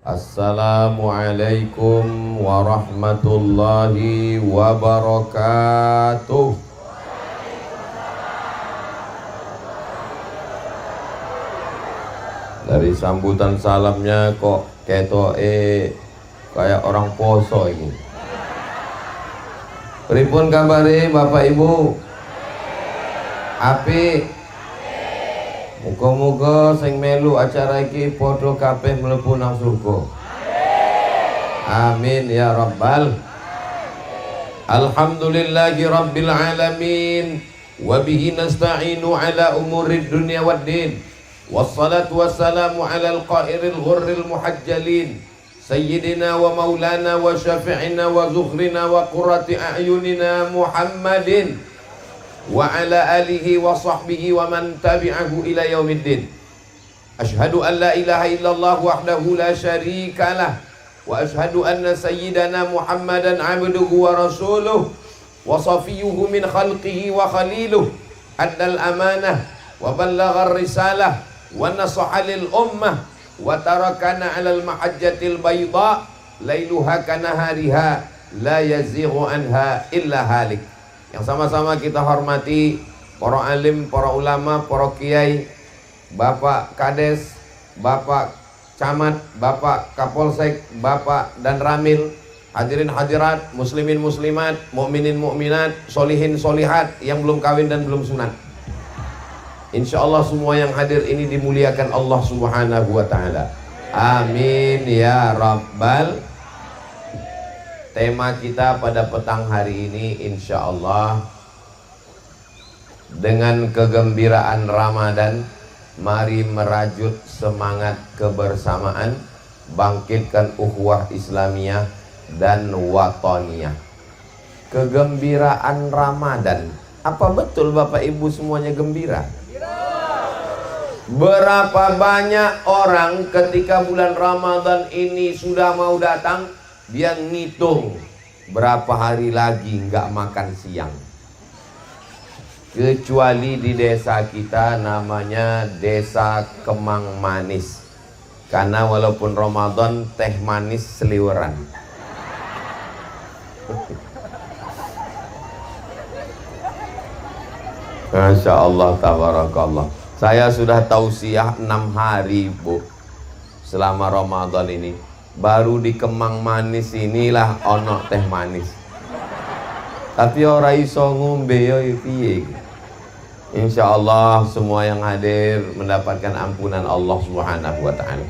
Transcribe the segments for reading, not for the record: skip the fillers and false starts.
Assalamualaikum warahmatullahi wabarakatuh. Dari sambutan salamnya kok kayak orang poso ini. Pripun kabare Bapak Ibu? Apik. Muga-muga sing melu acara iki padha kabeh mlebu nang surga. Amin ya rabbal. Alhamdulillahi rabbil alamin wa bihi nasta'inu ala umurid dunya waddin. Wassalatu wassalamu ala al-qa'iril ghurril muhajjalin sayyidina wa maulana wa syafi'ina wa zukhrina wa qurrati a'yunina Muhammadin wa ala alihi wa sahbihi wa man tabi'ahu ila yaumiddin. Ashhadu an la ilaha illallah wahdahu la syarika lah wa ashhadu anna sayyidana Muhammadan abduhu wa rasuluh wa safiyuhu min khalqihi wa khaliluh addal amanah wa ballagha risalah wa nasaha lil ummah wa tarakana 'alal mahajjatil bayda lailuha kanahariha la yazighu anha illa halik. Yang sama-sama kita hormati para alim, para ulama, para kiai, Bapak Kades, Bapak Camat, Bapak Kapolsek, Bapak dan Ramil, hadirin hadirat, muslimin muslimat, mukminin mukminat, solihin solihat yang belum kawin dan belum sunat. Insya Allah semua yang hadir ini dimuliakan Allah Subhanahu wa ta'ala. Amin ya rabbal. Tema kita pada petang hari ini insya Allah, dengan kegembiraan Ramadan, mari merajut semangat kebersamaan, bangkitkan ukhuwah Islamiyah dan wataniyah. Kegembiraan Ramadan, apa betul Bapak Ibu semuanya gembira? Berapa banyak orang ketika bulan Ramadan ini sudah mau datang, dia ngitung berapa hari lagi nggak makan siang. Kecuali di desa kita, namanya Desa Kemang Manis, karena walaupun Ramadan teh manis seliweran. Masya Allah, tabarakallah. Saya sudah tausiah 6 hari Bu selama Ramadan ini. Baru di Kemang Manis inilah ono teh manis. Tapi ora iso ngombe yo piye. Insyaallah semua yang hadir mendapatkan ampunan Allah Subhanahu wa taala.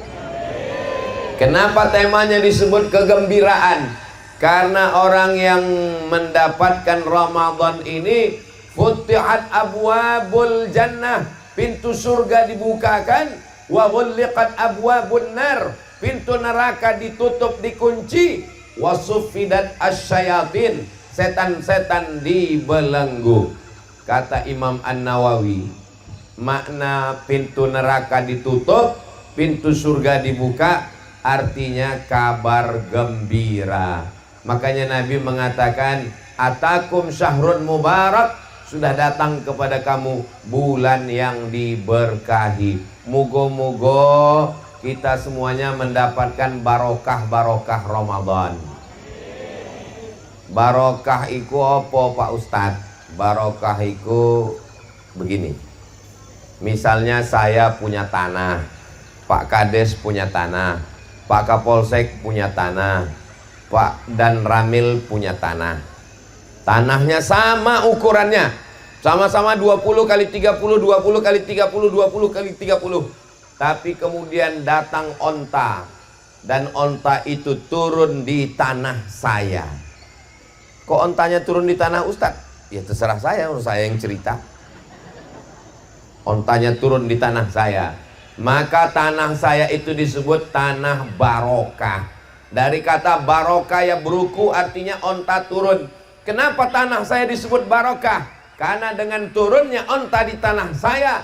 Kenapa temanya disebut kegembiraan? Karena orang yang mendapatkan Ramadan ini futihat abwabul jannah, pintu surga dibukakan, wa ghulliqat abwabun nar, pintu neraka ditutup, dikunci, wasuffidat asyayatin, setan-setan dibelenggu. Kata Imam An-Nawawi, makna pintu neraka ditutup, pintu surga dibuka, artinya kabar gembira. Makanya Nabi mengatakan, atakum syahrun mubarak, sudah datang kepada kamu bulan yang diberkahi. Mugo-mugo kita semuanya mendapatkan barokah-barokah Ramadan. Barokah iku apa Pak Ustadz? Barokah iku begini. Misalnya saya punya tanah, Pak Kades punya tanah, Pak Kapolsek punya tanah, Pak dan Ramil punya tanah. Tanahnya sama ukurannya, sama-sama 20 kali 30, 20 kali 30, 20 kali 30. Tapi kemudian datang onta, dan onta itu turun di tanah saya. Kok ontanya turun di tanah Ustadz? Ya terserah saya yang cerita. Ontanya turun di tanah saya, maka tanah saya itu disebut tanah barokah. Dari kata barokah ya beruku, artinya onta turun. Kenapa tanah saya disebut barokah? Karena dengan turunnya onta di tanah saya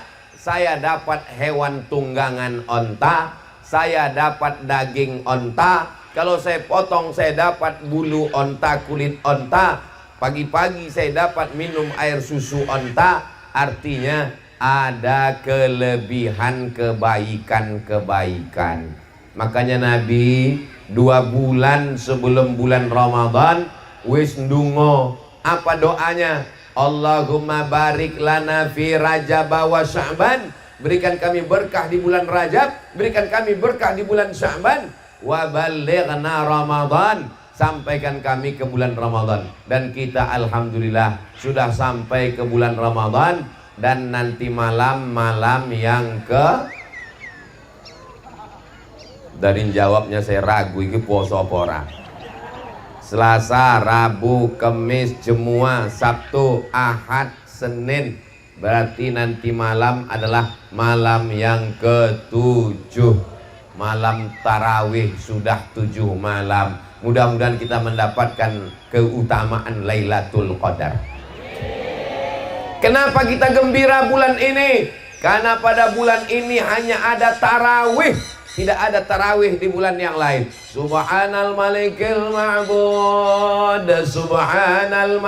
dapat hewan tunggangan onta, saya dapat daging onta. Kalau saya potong, saya dapat bulu onta, kulit onta. Pagi-pagi saya dapat minum air susu onta. Artinya ada kelebihan kebaikan-kebaikan. Makanya Nabi 2 bulan sebelum bulan Ramadan wis ndonga. Apa doanya? Allahumma barik lana fi Rajab wa Sya'ban. Berikan kami berkah di bulan Rajab, berikan kami berkah di bulan Sya'ban, wa ballighna Ramadan. Sampaikan kami ke bulan Ramadan. Dan kita alhamdulillah sudah sampai ke bulan Ramadan. Dan nanti malam-malam yang ke, dari jawabnya saya ragu ini poso apa ora. Selasa, Rabu, Kamis, Jumat, Sabtu, Ahad, Senin. Berarti nanti malam adalah malam yang ke-7. Malam tarawih sudah 7 malam. Mudah-mudahan kita mendapatkan keutamaan Lailatul Qadar. Kenapa kita gembira bulan ini? Karena pada bulan ini hanya ada tarawih. Tidak ada tarawih di bulan yang lain. Subhanal malikil ma'bud, Subhanal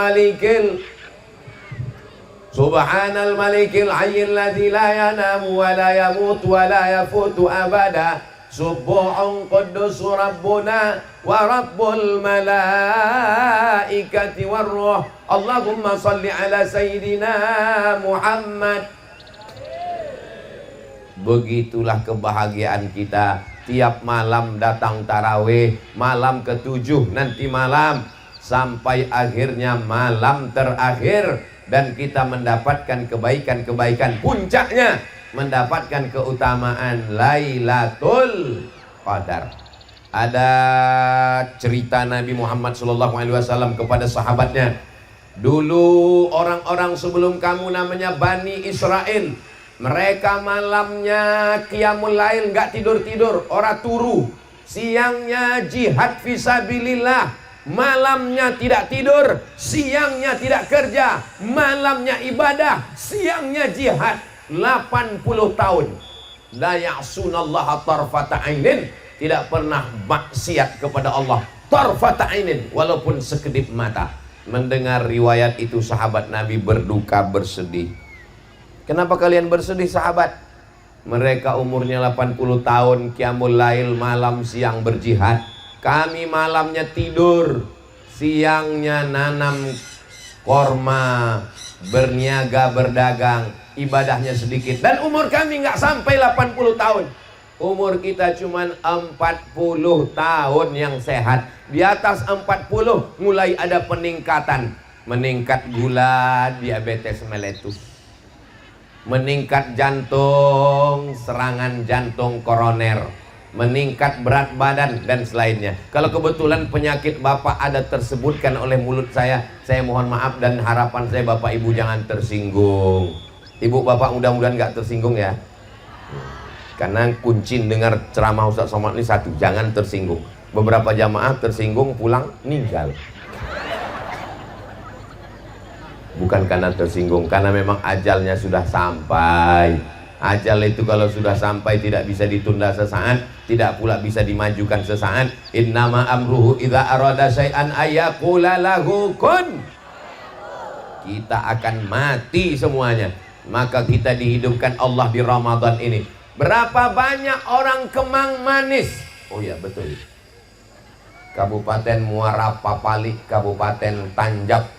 malikil hayyil ladzi la yanamu wa la yamut wa la yafutu abada. Subuhun quddus rabbuna wa rabbul malaikati warruh. Allahumma salli ala sayyidina Muhammad. Begitulah kebahagiaan kita. Tiap malam datang tarawih, malam ke-7 nanti malam, sampai akhirnya malam terakhir. Dan kita mendapatkan kebaikan-kebaikan. Puncaknya mendapatkan keutamaan Lailatul Qadar. Ada cerita Nabi Muhammad SAW kepada sahabatnya. Dulu orang-orang sebelum kamu namanya Bani Israel, mereka malamnya qiyamul lail, nggak tidur-tidur, ora turu. Siangnya jihad fisabilillah, malamnya tidak tidur, siangnya tidak kerja, malamnya ibadah, siangnya jihad. 80 tahun la ya'sunallaha tarfata ainin, tidak pernah maksiat kepada Allah tarfata ainin, walaupun sekedip mata. Mendengar riwayat itu sahabat Nabi berduka bersedih. Kenapa kalian bersedih sahabat? Mereka umurnya 80 tahun qiyamul lail, malam siang berjihad. Kami malamnya tidur, siangnya nanam korma, berniaga, berdagang, ibadahnya sedikit. Dan umur kami nggak sampai 80 tahun. Umur kita cuma 40 tahun yang sehat. Di atas 40 mulai ada peningkatan. Meningkat gula, diabetes meletus. Meningkat jantung, serangan jantung koroner. Meningkat berat badan dan selainnya. Kalau kebetulan penyakit Bapak ada tersebutkan oleh mulut saya mohon maaf, dan harapan saya Bapak Ibu jangan tersinggung. Ibu Bapak mudah-mudahan nggak tersinggung ya. Karena kunci dengar ceramah Ustaz Somad ini satu, jangan tersinggung. Beberapa jamaah tersinggung pulang meninggal. Bukan karena tersinggung, karena memang ajalnya sudah sampai. Ajal itu kalau sudah sampai tidak bisa ditunda sesaat, tidak pula bisa dimajukan sesaat. Innama amruhu idza arada syai'an ayyaqula lahu kun. Kita akan mati semuanya. Maka kita dihidupkan Allah di Ramadan ini. Berapa banyak orang Kemang Manis? Oh ya betul. Kabupaten Muara Papali, Kabupaten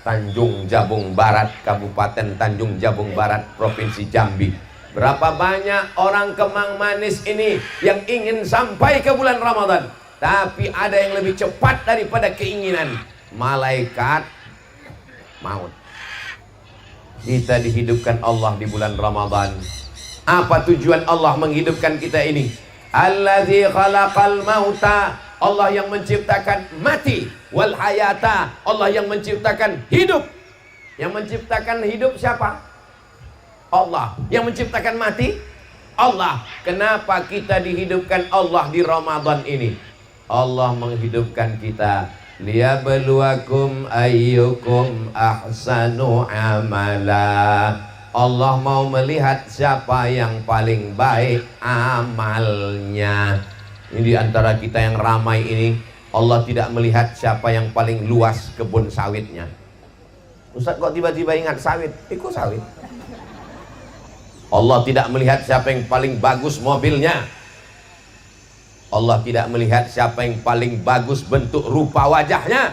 Tanjung Jabung Barat, Kabupaten Tanjung Jabung Barat, Provinsi Jambi. Berapa banyak orang Kemang Manis ini yang ingin sampai ke bulan Ramadan, tapi ada yang lebih cepat daripada keinginan, malaikat maut. Kita dihidupkan Allah di bulan Ramadan. Apa tujuan Allah menghidupkan kita ini? Allazi khalaqal mauta, Allah yang menciptakan mati, wal hayata, Allah yang menciptakan hidup. Yang menciptakan hidup siapa? Allah. Yang menciptakan mati? Allah. Kenapa kita dihidupkan Allah di Ramadan ini? Allah menghidupkan kita liyabluwakum ayyukum ahsanu amala. Allah mau melihat siapa yang paling baik amalnya. Ini di antara kita yang ramai ini, Allah tidak melihat siapa yang paling luas kebun sawitnya. Ustaz kok tiba-tiba ingat sawit? Ikut sawit. Allah tidak melihat siapa yang paling bagus mobilnya. Allah tidak melihat siapa yang paling bagus bentuk rupa wajahnya.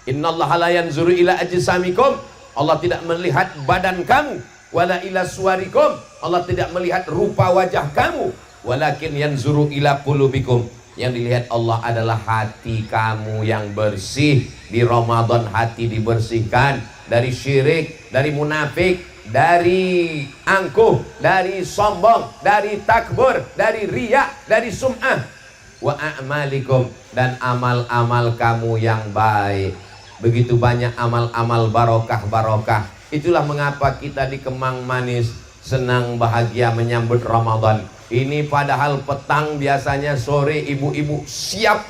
Innallaha la yanzuru ila ajsamikum. Allah tidak melihat badan kamu. Wala ila suwarikum. Allah tidak melihat rupa wajah kamu. Walakin yanzuru ila qulubikum. Yang dilihat Allah adalah hati kamu yang bersih. Di Ramadan hati dibersihkan dari syirik, dari munafik, dari angkuh, dari sombong, dari takbur, dari riya, dari sum'ah. Wa a'malikum, dan amal-amal kamu yang baik. Begitu banyak amal-amal barokah-barokah. Itulah mengapa kita di Kemang Manis senang bahagia menyambut Ramadan. Ini padahal petang, biasanya sore ibu-ibu siap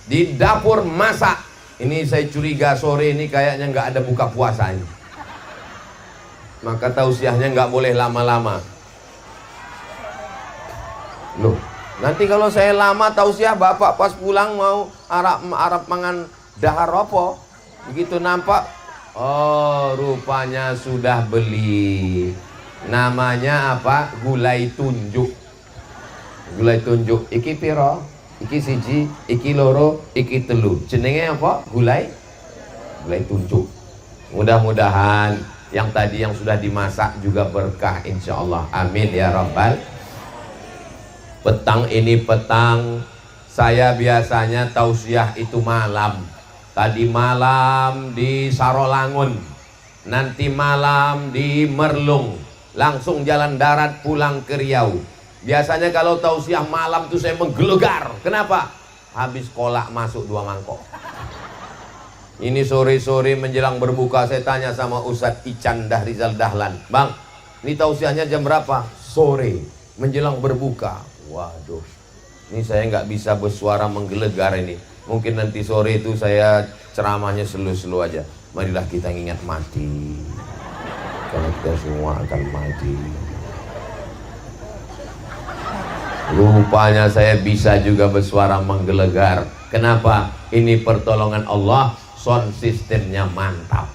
di dapur masak. Ini saya curiga sore ini kayaknya nggak ada buka puasa ini. Maka tausiahnya nggak boleh lama-lama. Loh, nanti kalau saya lama tausiah bapak pas pulang mau Arab mangan dahar apa? Begitu nampak, oh rupanya sudah beli. Namanya apa? Gulai tunjuk. Gulai tunjuk. Iki piro? Iki siji, iki loro, iki telu. Jenenge apa? Gulai tunjuk. Mudah-mudahan yang tadi yang sudah dimasak juga berkah insya Allah. Amin ya rabbal. Petang ini petang, saya biasanya tausiah itu malam. Tadi malam di Sarolangun, nanti malam di Merlung, langsung jalan darat pulang ke Riau. Biasanya kalau tausiah malam tuh saya menggelegar. Kenapa? Habis kolak masuk 2 mangkok. Ini sore-sore menjelang berbuka saya tanya sama Ustadz Ican Dahrizal Dahlan, Bang, ini tausiahnya jam berapa? Sore menjelang berbuka. Waduh, ini saya nggak bisa bersuara menggelegar ini. Mungkin nanti sore itu saya ceramahnya slow-slow aja. Marilah kita ingat mati, karena kita semua akan mati. Rupanya saya bisa juga bersuara menggelegar. Kenapa? Ini pertolongan Allah, sound sistemnya mantap.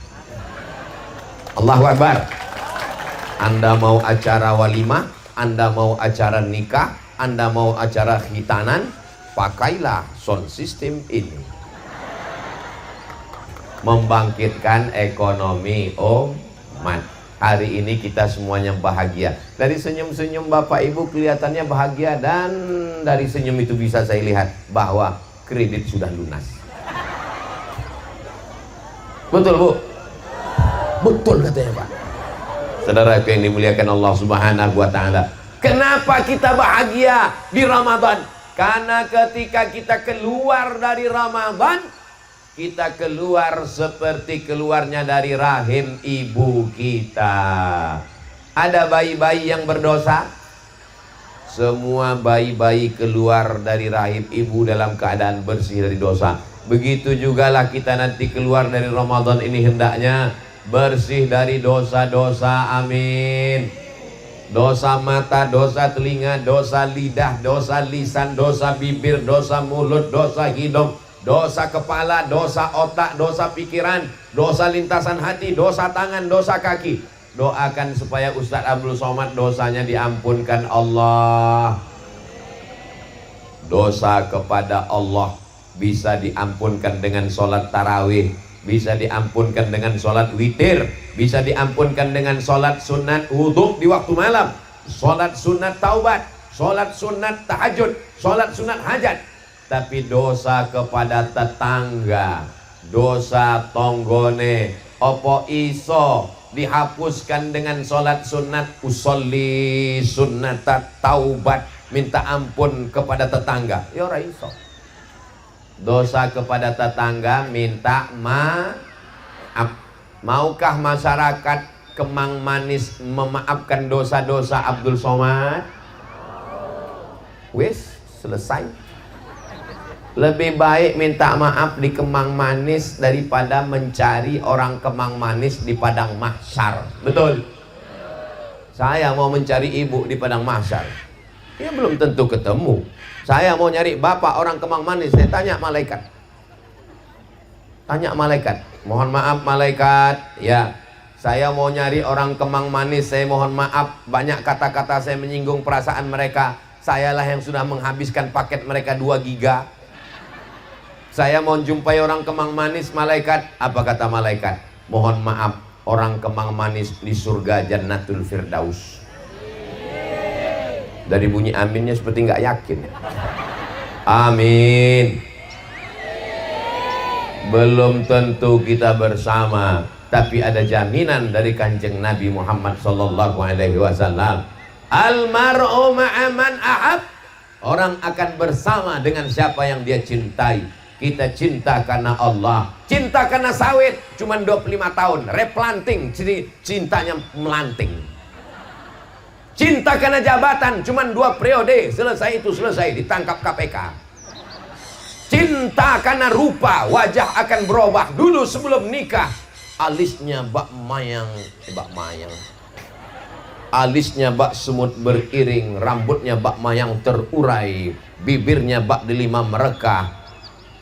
Allahu Akbar. Anda mau acara walimah, Anda mau acara nikah, Anda mau acara khitanan, pakailah sound system ini. Membangkitkan ekonomi umat. Hari ini kita semuanya bahagia. Dari senyum-senyum Bapak Ibu kelihatannya bahagia, dan dari senyum itu bisa saya lihat bahwa kredit sudah lunas. Betul Bu? Betul katanya Pak. Saudara yang dimuliakan Allah Subhanahu wa Ta'ala, kenapa kita bahagia di Ramadan? Karena ketika kita keluar dari Ramadan, kita keluar seperti keluarnya dari rahim ibu kita. Ada bayi-bayi yang berdosa? Semua bayi-bayi keluar dari rahim ibu dalam keadaan bersih dari dosa. Begitu jugalah kita nanti keluar dari Ramadan ini hendaknya bersih dari dosa-dosa. Amin. Dosa mata, dosa telinga, dosa lidah, dosa lisan, dosa bibir, dosa mulut, dosa hidung, dosa kepala, dosa otak, dosa pikiran, dosa lintasan hati, dosa tangan, dosa kaki. Doakan supaya Ustadz Abdul Somad dosanya diampunkan Allah. Dosa kepada Allah bisa diampunkan dengan sholat tarawih, bisa diampunkan dengan sholat witir, bisa diampunkan dengan sholat sunat wudhu di waktu malam, sholat sunat taubat, sholat sunat tahajud, sholat sunat hajat. Tapi dosa kepada tetangga, dosa tonggone, opo iso dihapuskan dengan sholat sunat usolli sunat taubat, minta ampun kepada tetangga. Ya ora iso. Dosa kepada tetangga minta maaf. Maukah masyarakat Kemang Manis memaafkan dosa-dosa Abdul Somad? Wis selesai. Lebih baik minta maaf di Kemang Manis daripada mencari orang Kemang Manis di Padang Mahsyar. Betul? Saya mau mencari ibu di Padang Mahsyar, ya belum tentu ketemu. Saya mau nyari bapak orang Kemang Manis, saya tanya malaikat. Tanya malaikat, mohon maaf malaikat, ya saya mau nyari orang Kemang Manis, saya mohon maaf banyak kata-kata saya menyinggung perasaan mereka. Sayalah yang sudah menghabiskan paket mereka 2 giga. Saya mau jumpai orang Kemang Manis, malaikat. Apa kata malaikat? Mohon maaf, orang Kemang Manis di surga Jannatul Firdaus. Dari bunyi aminnya seperti nggak yakin. Amin. Belum tentu kita bersama, tapi ada jaminan dari Kanjeng Nabi Muhammad sallallahu alaihi wasallam. Almar'u ma'aman ahab. Orang akan bersama dengan siapa yang dia cintai. Kita cinta karena Allah, cinta karena sawit cuman 25 tahun, replanting, jadi cintanya melanting. Cinta karena jabatan cuman 2 periode, selesai itu selesai, ditangkap KPK. Cinta karena rupa, wajah akan berubah. Dulu sebelum nikah, alisnya bak mayang, alisnya bak semut beriring, rambutnya bak mayang terurai, bibirnya bak delima merekah,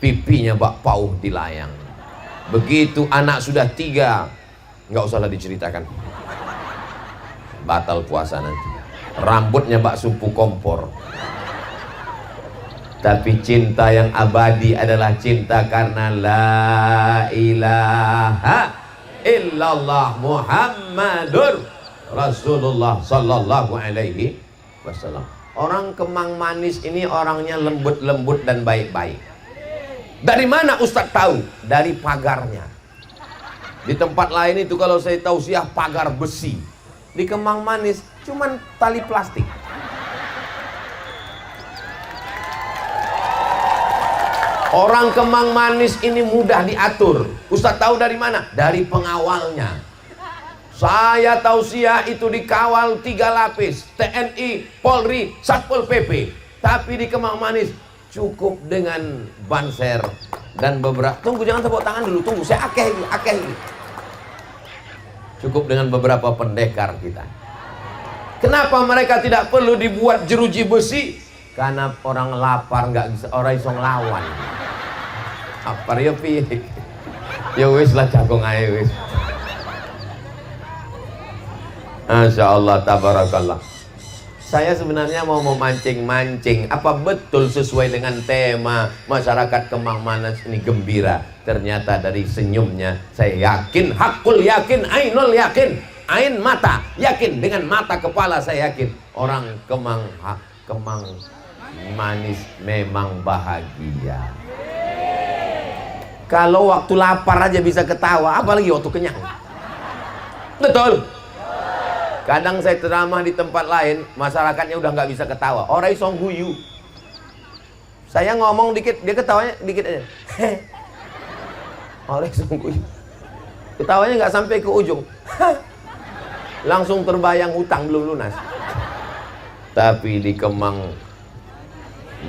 pipinya bak pauh dilayang. Begitu anak sudah 3, nggak usahlah diceritakan, batal puasa nanti. Rambutnya bak sumpu kompor. Tapi cinta yang abadi adalah cinta karena la ilaha illallah Muhammadur Rasulullah sallallahu alaihi wasallam. Orang Kemang Manis ini orangnya lembut-lembut dan baik-baik. Dari mana Ustadz tahu? Dari pagarnya. Di tempat lain itu kalau saya tausiah pagar besi. Di Kemang Manis cuman tali plastik. Orang Kemang Manis ini mudah diatur. Ustadz tahu dari mana? Dari pengawalnya. Saya tausiah itu dikawal 3 lapis, TNI, Polri, Satpol PP. Tapi di Kemang Manis cukup dengan banser dan beberapa. Tunggu, jangan tepuk tangan dulu, tunggu. Saya akeh ini. Cukup dengan beberapa pendekar kita. Kenapa mereka tidak perlu dibuat jeruji besi? Karena orang lapar nggak bisa, orang iso nglawan. Apa ya piye? Ya wis lah, jagung ae wis. Masya Allah, tabarakallah. Saya sebenarnya mau memancing-mancing. Apa betul sesuai dengan tema masyarakat Kemang Manis ini gembira? Ternyata dari senyumnya saya yakin, hakul yakin, ainul yakin, ain mata yakin, dengan mata kepala saya yakin orang Kemang Manis memang bahagia. Kalau waktu lapar aja bisa ketawa, apalagi waktu kenyang. Betul. Kadang saya ceramah di tempat lain, masyarakatnya udah nggak bisa ketawa. Orang iso guyu. Saya ngomong dikit, dia ketawanya dikit aja. Orang iso guyu. Ketawanya nggak sampai ke ujung. Langsung terbayang utang belum lunas. Tapi di Kemang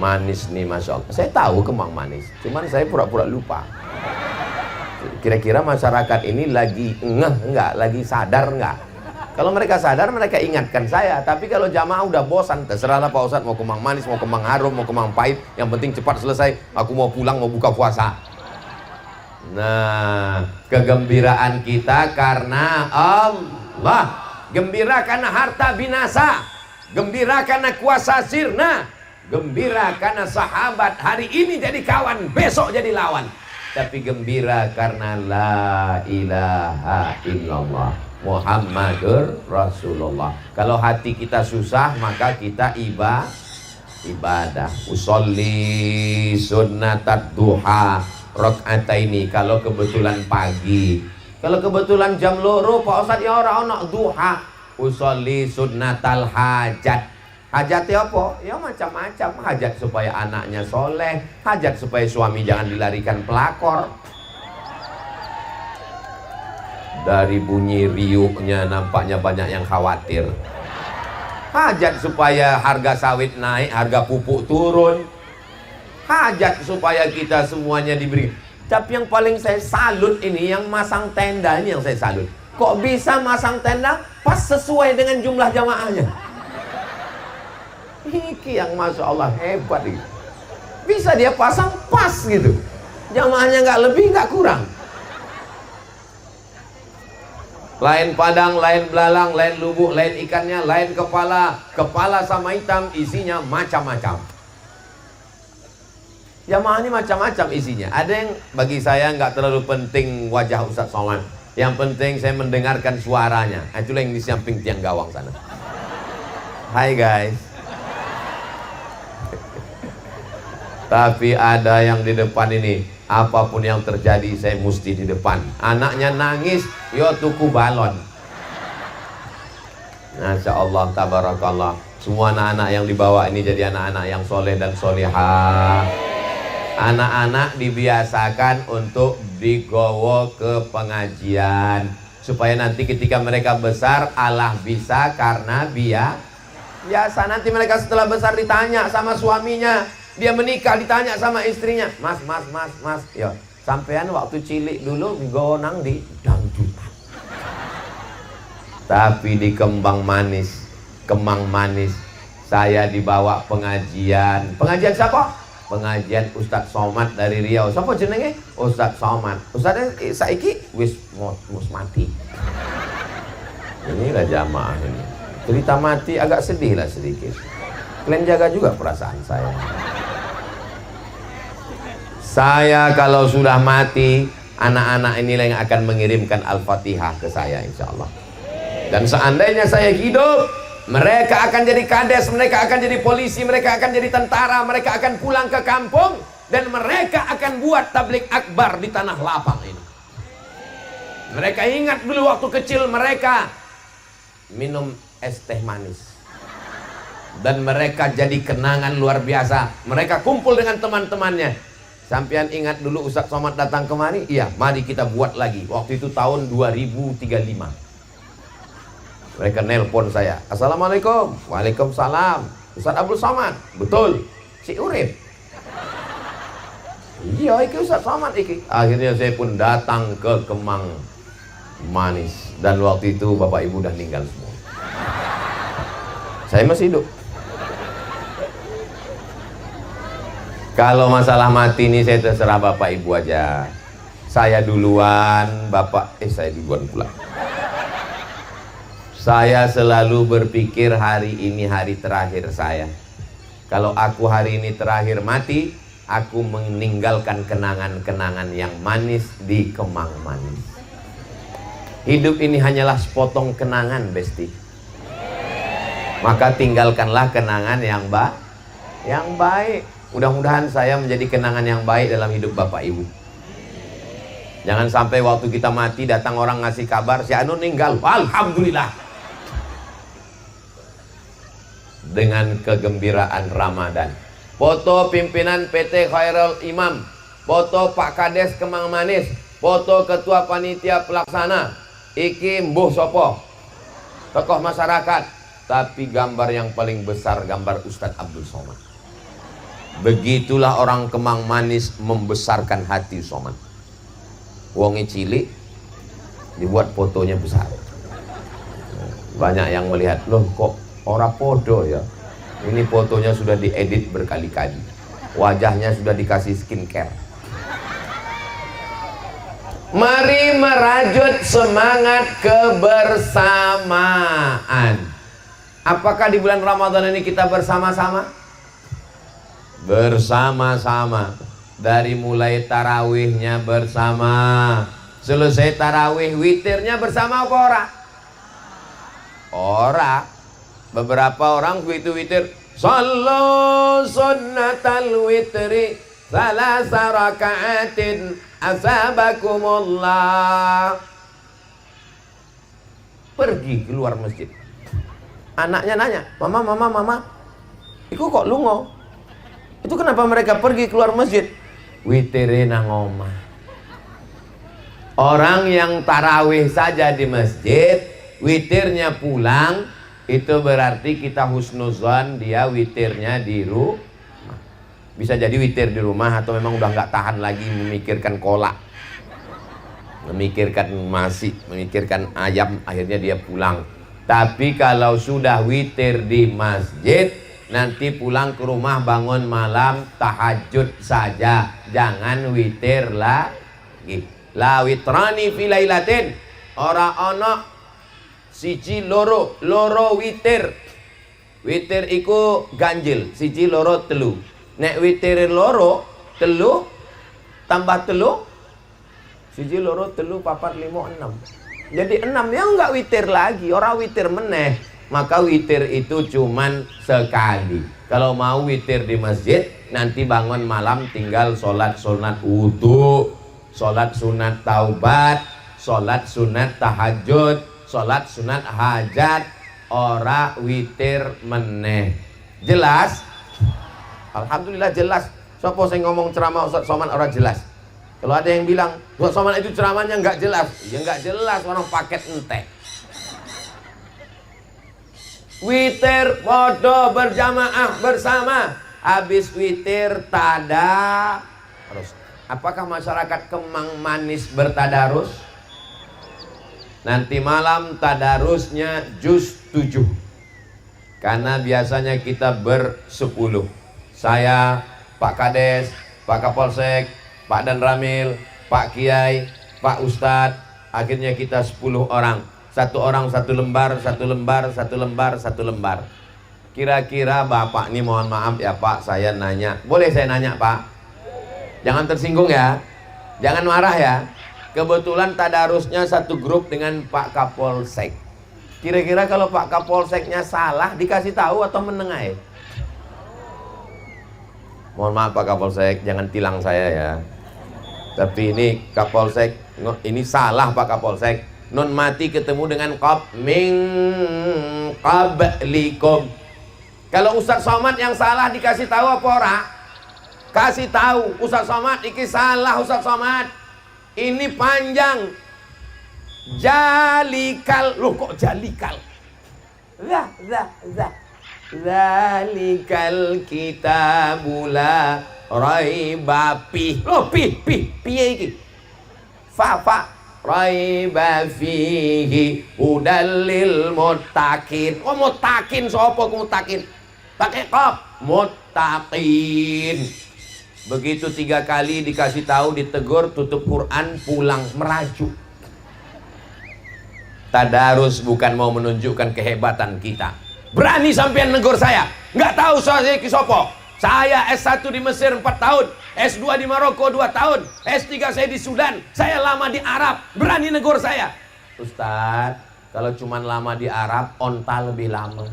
Manis nih, Masya Allah. Saya tahu Kemang Manis, cuman saya pura-pura lupa. Kira-kira masyarakat ini lagi enggak, lagi sadar enggak? Kalau mereka sadar, mereka ingatkan saya. Tapi kalau jamaah udah bosan, terserahlah Pak Ustadz, mau Kemang Manis, mau Kemang Harum, mau Kemang Pahit, yang penting cepat selesai, aku mau pulang, mau buka puasa. Nah, kegembiraan kita karena Allah. Gembira karena harta binasa, gembira karena kuasa sirna, gembira karena sahabat hari ini jadi kawan, besok jadi lawan. Tapi gembira karena la ilaha illallah Muhammadur Rasulullah. Kalau hati kita susah, maka kita ibadah. Usolli sunnatat duha rakaataini kalau kebetulan pagi. Kalau kebetulan jam loro, Pak Ustadz ya ora ono duha. Usolli sunnatal hajat. Hajatnya apa? Ya macam-macam. Hajat supaya anaknya soleh, hajat supaya suami jangan dilarikan pelakor. Dari bunyi riuknya nampaknya banyak yang khawatir. Hajat supaya harga sawit naik, harga pupuk turun. Hajat supaya kita semuanya diberi. Tapi yang paling saya salut ini yang masang tenda ini, yang saya salut. Kok bisa masang tenda pas sesuai dengan jumlah jamaahnya? Ini yang Masya Allah hebat ini. Bisa dia pasang pas gitu, jamaahnya nggak lebih nggak kurang. Lain padang, lain belalang, lain lubuk, lain ikannya, lain kepala. Kepala sama hitam, isinya macam-macam. Jamaah ini macam-macam isinya. Ada yang bagi saya nggak terlalu penting wajah Ustadz Somad. Yang penting saya mendengarkan suaranya. Itulah yang di samping tiang gawang sana. Hai guys. Tapi ada yang di depan ini, apapun yang terjadi saya mesti di depan. Anaknya nangis, yo tuku balon. Masya Allah, tabarakallah. Semua anak-anak yang dibawa ini jadi anak-anak yang soleh dan solehah. Anak-anak dibiasakan untuk digowo ke pengajian, supaya nanti ketika mereka besar Allah bisa karena biasa. Nanti mereka setelah besar ditanya sama suaminya, dia menikah ditanya sama istrinya, mas, ya sampean waktu cilik dulu digowo nang di dangdutan. Tapi di Kemang Manis saya dibawa pengajian. Pengajian siapa? Pengajian Ustadz Somad dari Riau. Siapa jenenge? Ustadz Somad. Ustadz saiki wis mati. Inilah jamaah ini. Cerita mati agak sedih lah sedikit. Kalian jaga juga perasaan saya. Saya kalau sudah mati, anak-anak inilah yang akan mengirimkan Al-Fatihah ke saya insya Allah. Dan seandainya saya hidup, mereka akan jadi kades, mereka akan jadi polisi, mereka akan jadi tentara, mereka akan pulang ke kampung, dan mereka akan buat tablik akbar di tanah lapang ini. Mereka ingat dulu waktu kecil mereka minum es teh manis, dan mereka jadi kenangan luar biasa. Mereka kumpul dengan teman-temannya. Sampean ingat dulu Ustadz Somad datang kemari? Iya, mari kita buat lagi. Waktu itu tahun 2035. Mereka nelpon saya, assalamualaikum. Waalaikumsalam. Ustadz Abdul Somad? Betul. Si Urip? Iya, iki Ustadz Somad iki. Akhirnya saya pun datang ke Kemang Manis, dan waktu itu bapak ibu udah meninggal semua. Saya masih hidup. Kalau masalah mati ini saya terserah bapak ibu aja. Saya duluan, saya duluan pula. Saya selalu berpikir hari ini hari terakhir saya. Kalau aku hari ini terakhir mati, aku meninggalkan kenangan-kenangan yang manis di Kemang Manis. Hidup ini hanyalah sepotong kenangan, Besti. Maka tinggalkanlah kenangan yang baik. Mudah-mudahan saya menjadi kenangan yang baik dalam hidup Bapak Ibu. Jangan sampai waktu kita mati datang orang ngasih kabar si Anu meninggal. Alhamdulillah. Dengan kegembiraan Ramadan. Foto pimpinan PT Khairul Imam, foto Pak Kades Kemang Manis, foto ketua panitia pelaksana. Iki mbuh sopo? Tokoh masyarakat. Tapi gambar yang paling besar gambar Ustadz Abdul Somad. Begitulah orang Kemang Manis membesarkan hati Somad. Wongi cilik dibuat fotonya besar. Banyak yang melihat, loh kok ora podo ya. Ini fotonya sudah diedit berkali-kali. Wajahnya sudah dikasih skincare. Mari merajut semangat kebersamaan. Apakah di bulan Ramadan ini kita bersama-sama? Bersama-sama. Dari mulai tarawihnya bersama, selesai tarawih witirnya bersama apa ora? Ora. Beberapa orang begitu witir, sallu sunnatal witri salasa raka'atin asabakumullah. Pergi keluar masjid. Anaknya nanya, mama, iku kok lungo? Itu kenapa mereka pergi keluar masjid? Witire nang omah. Orang yang tarawih saja di masjid, witirnya pulang, itu berarti kita husnuzan dia witirnya di rumah. Bisa jadi witir di rumah atau memang udah nggak tahan lagi memikirkan kolak, memikirkan nasi, memikirkan ayam, akhirnya dia pulang. Tapi kalau sudah witir di masjid, nanti pulang ke rumah bangun malam tahajud saja, jangan witir lagi. La witrani fi lailatin ora ana siji loro witir. Witir iku ganjil, siji loro telu. Nek witir loro telu tambah telu siji loro telu papat lima enam. Jadi 6 ya enggak witir lagi, orang witir meneh. Maka witir itu cuman sekali. Kalau mau witir di masjid, nanti bangun malam tinggal sholat sunat wudu, sholat sunat taubat, sholat sunat tahajud, sholat sunat hajat, ora witir meneh. Jelas? Alhamdulillah jelas. Sopo sing ngomong ceramah Ustaz Somad ora jelas? Kalau ada yang bilang Ustaz Somad itu ceramahnya nggak jelas, ya nggak jelas, orang paket entek. Witir podo berjamaah bersama, habis witir tadarus. Apakah masyarakat Kemang Manis bertadarus? Nanti malam tadarusnya juz 7. Karena biasanya kita ber-10. Saya, Pak Kades, Pak Kapolsek, Pak Dan Ramil, Pak Kiai, Pak Ustadz, akhirnya kita 10 orang. Satu orang satu lembar, satu lembar, satu lembar, satu lembar. Kira-kira Bapak ini mohon maaf ya Pak, saya nanya. Boleh saya nanya Pak? Jangan tersinggung ya. Jangan marah ya. Kebetulan tadarusnya satu grup dengan Pak Kapolsek. Kira-kira kalau Pak Kapolseknya salah dikasih tahu atau menengahi? Mohon maaf Pak Kapolsek, jangan tilang saya ya. Tapi ini Kapolsek, ini salah Pak Kapolsek. Nun mati ketemu dengan min qablikum. Kalau Ustaz Somad yang salah dikasih tahu apa ora? Kasih tahu, Ustaz Somad iki salah Ustaz Somad. Ini panjang. Jalikal. Loh kok jalikal? Zalikal kitabula raiba fi. Loh piye iki? Fa raiba fihi hudallil muttaqin. Oh muttaqin sapa ku muttaqin? Pakai qaf, muttaqin. Begitu 3 kali dikasih tahu, ditegur, tutup Quran, pulang merajuk. Tadarus bukan mau menunjukkan kehebatan kita. Berani sampean negur saya, nggak tahu saya kisopo. Saya S1 di Mesir 4 tahun, S2 di Maroko 2 tahun, S3 saya di Sudan, saya lama di Arab. Berani negur saya. Ustadz, kalau cuma lama di Arab, onta lebih lama.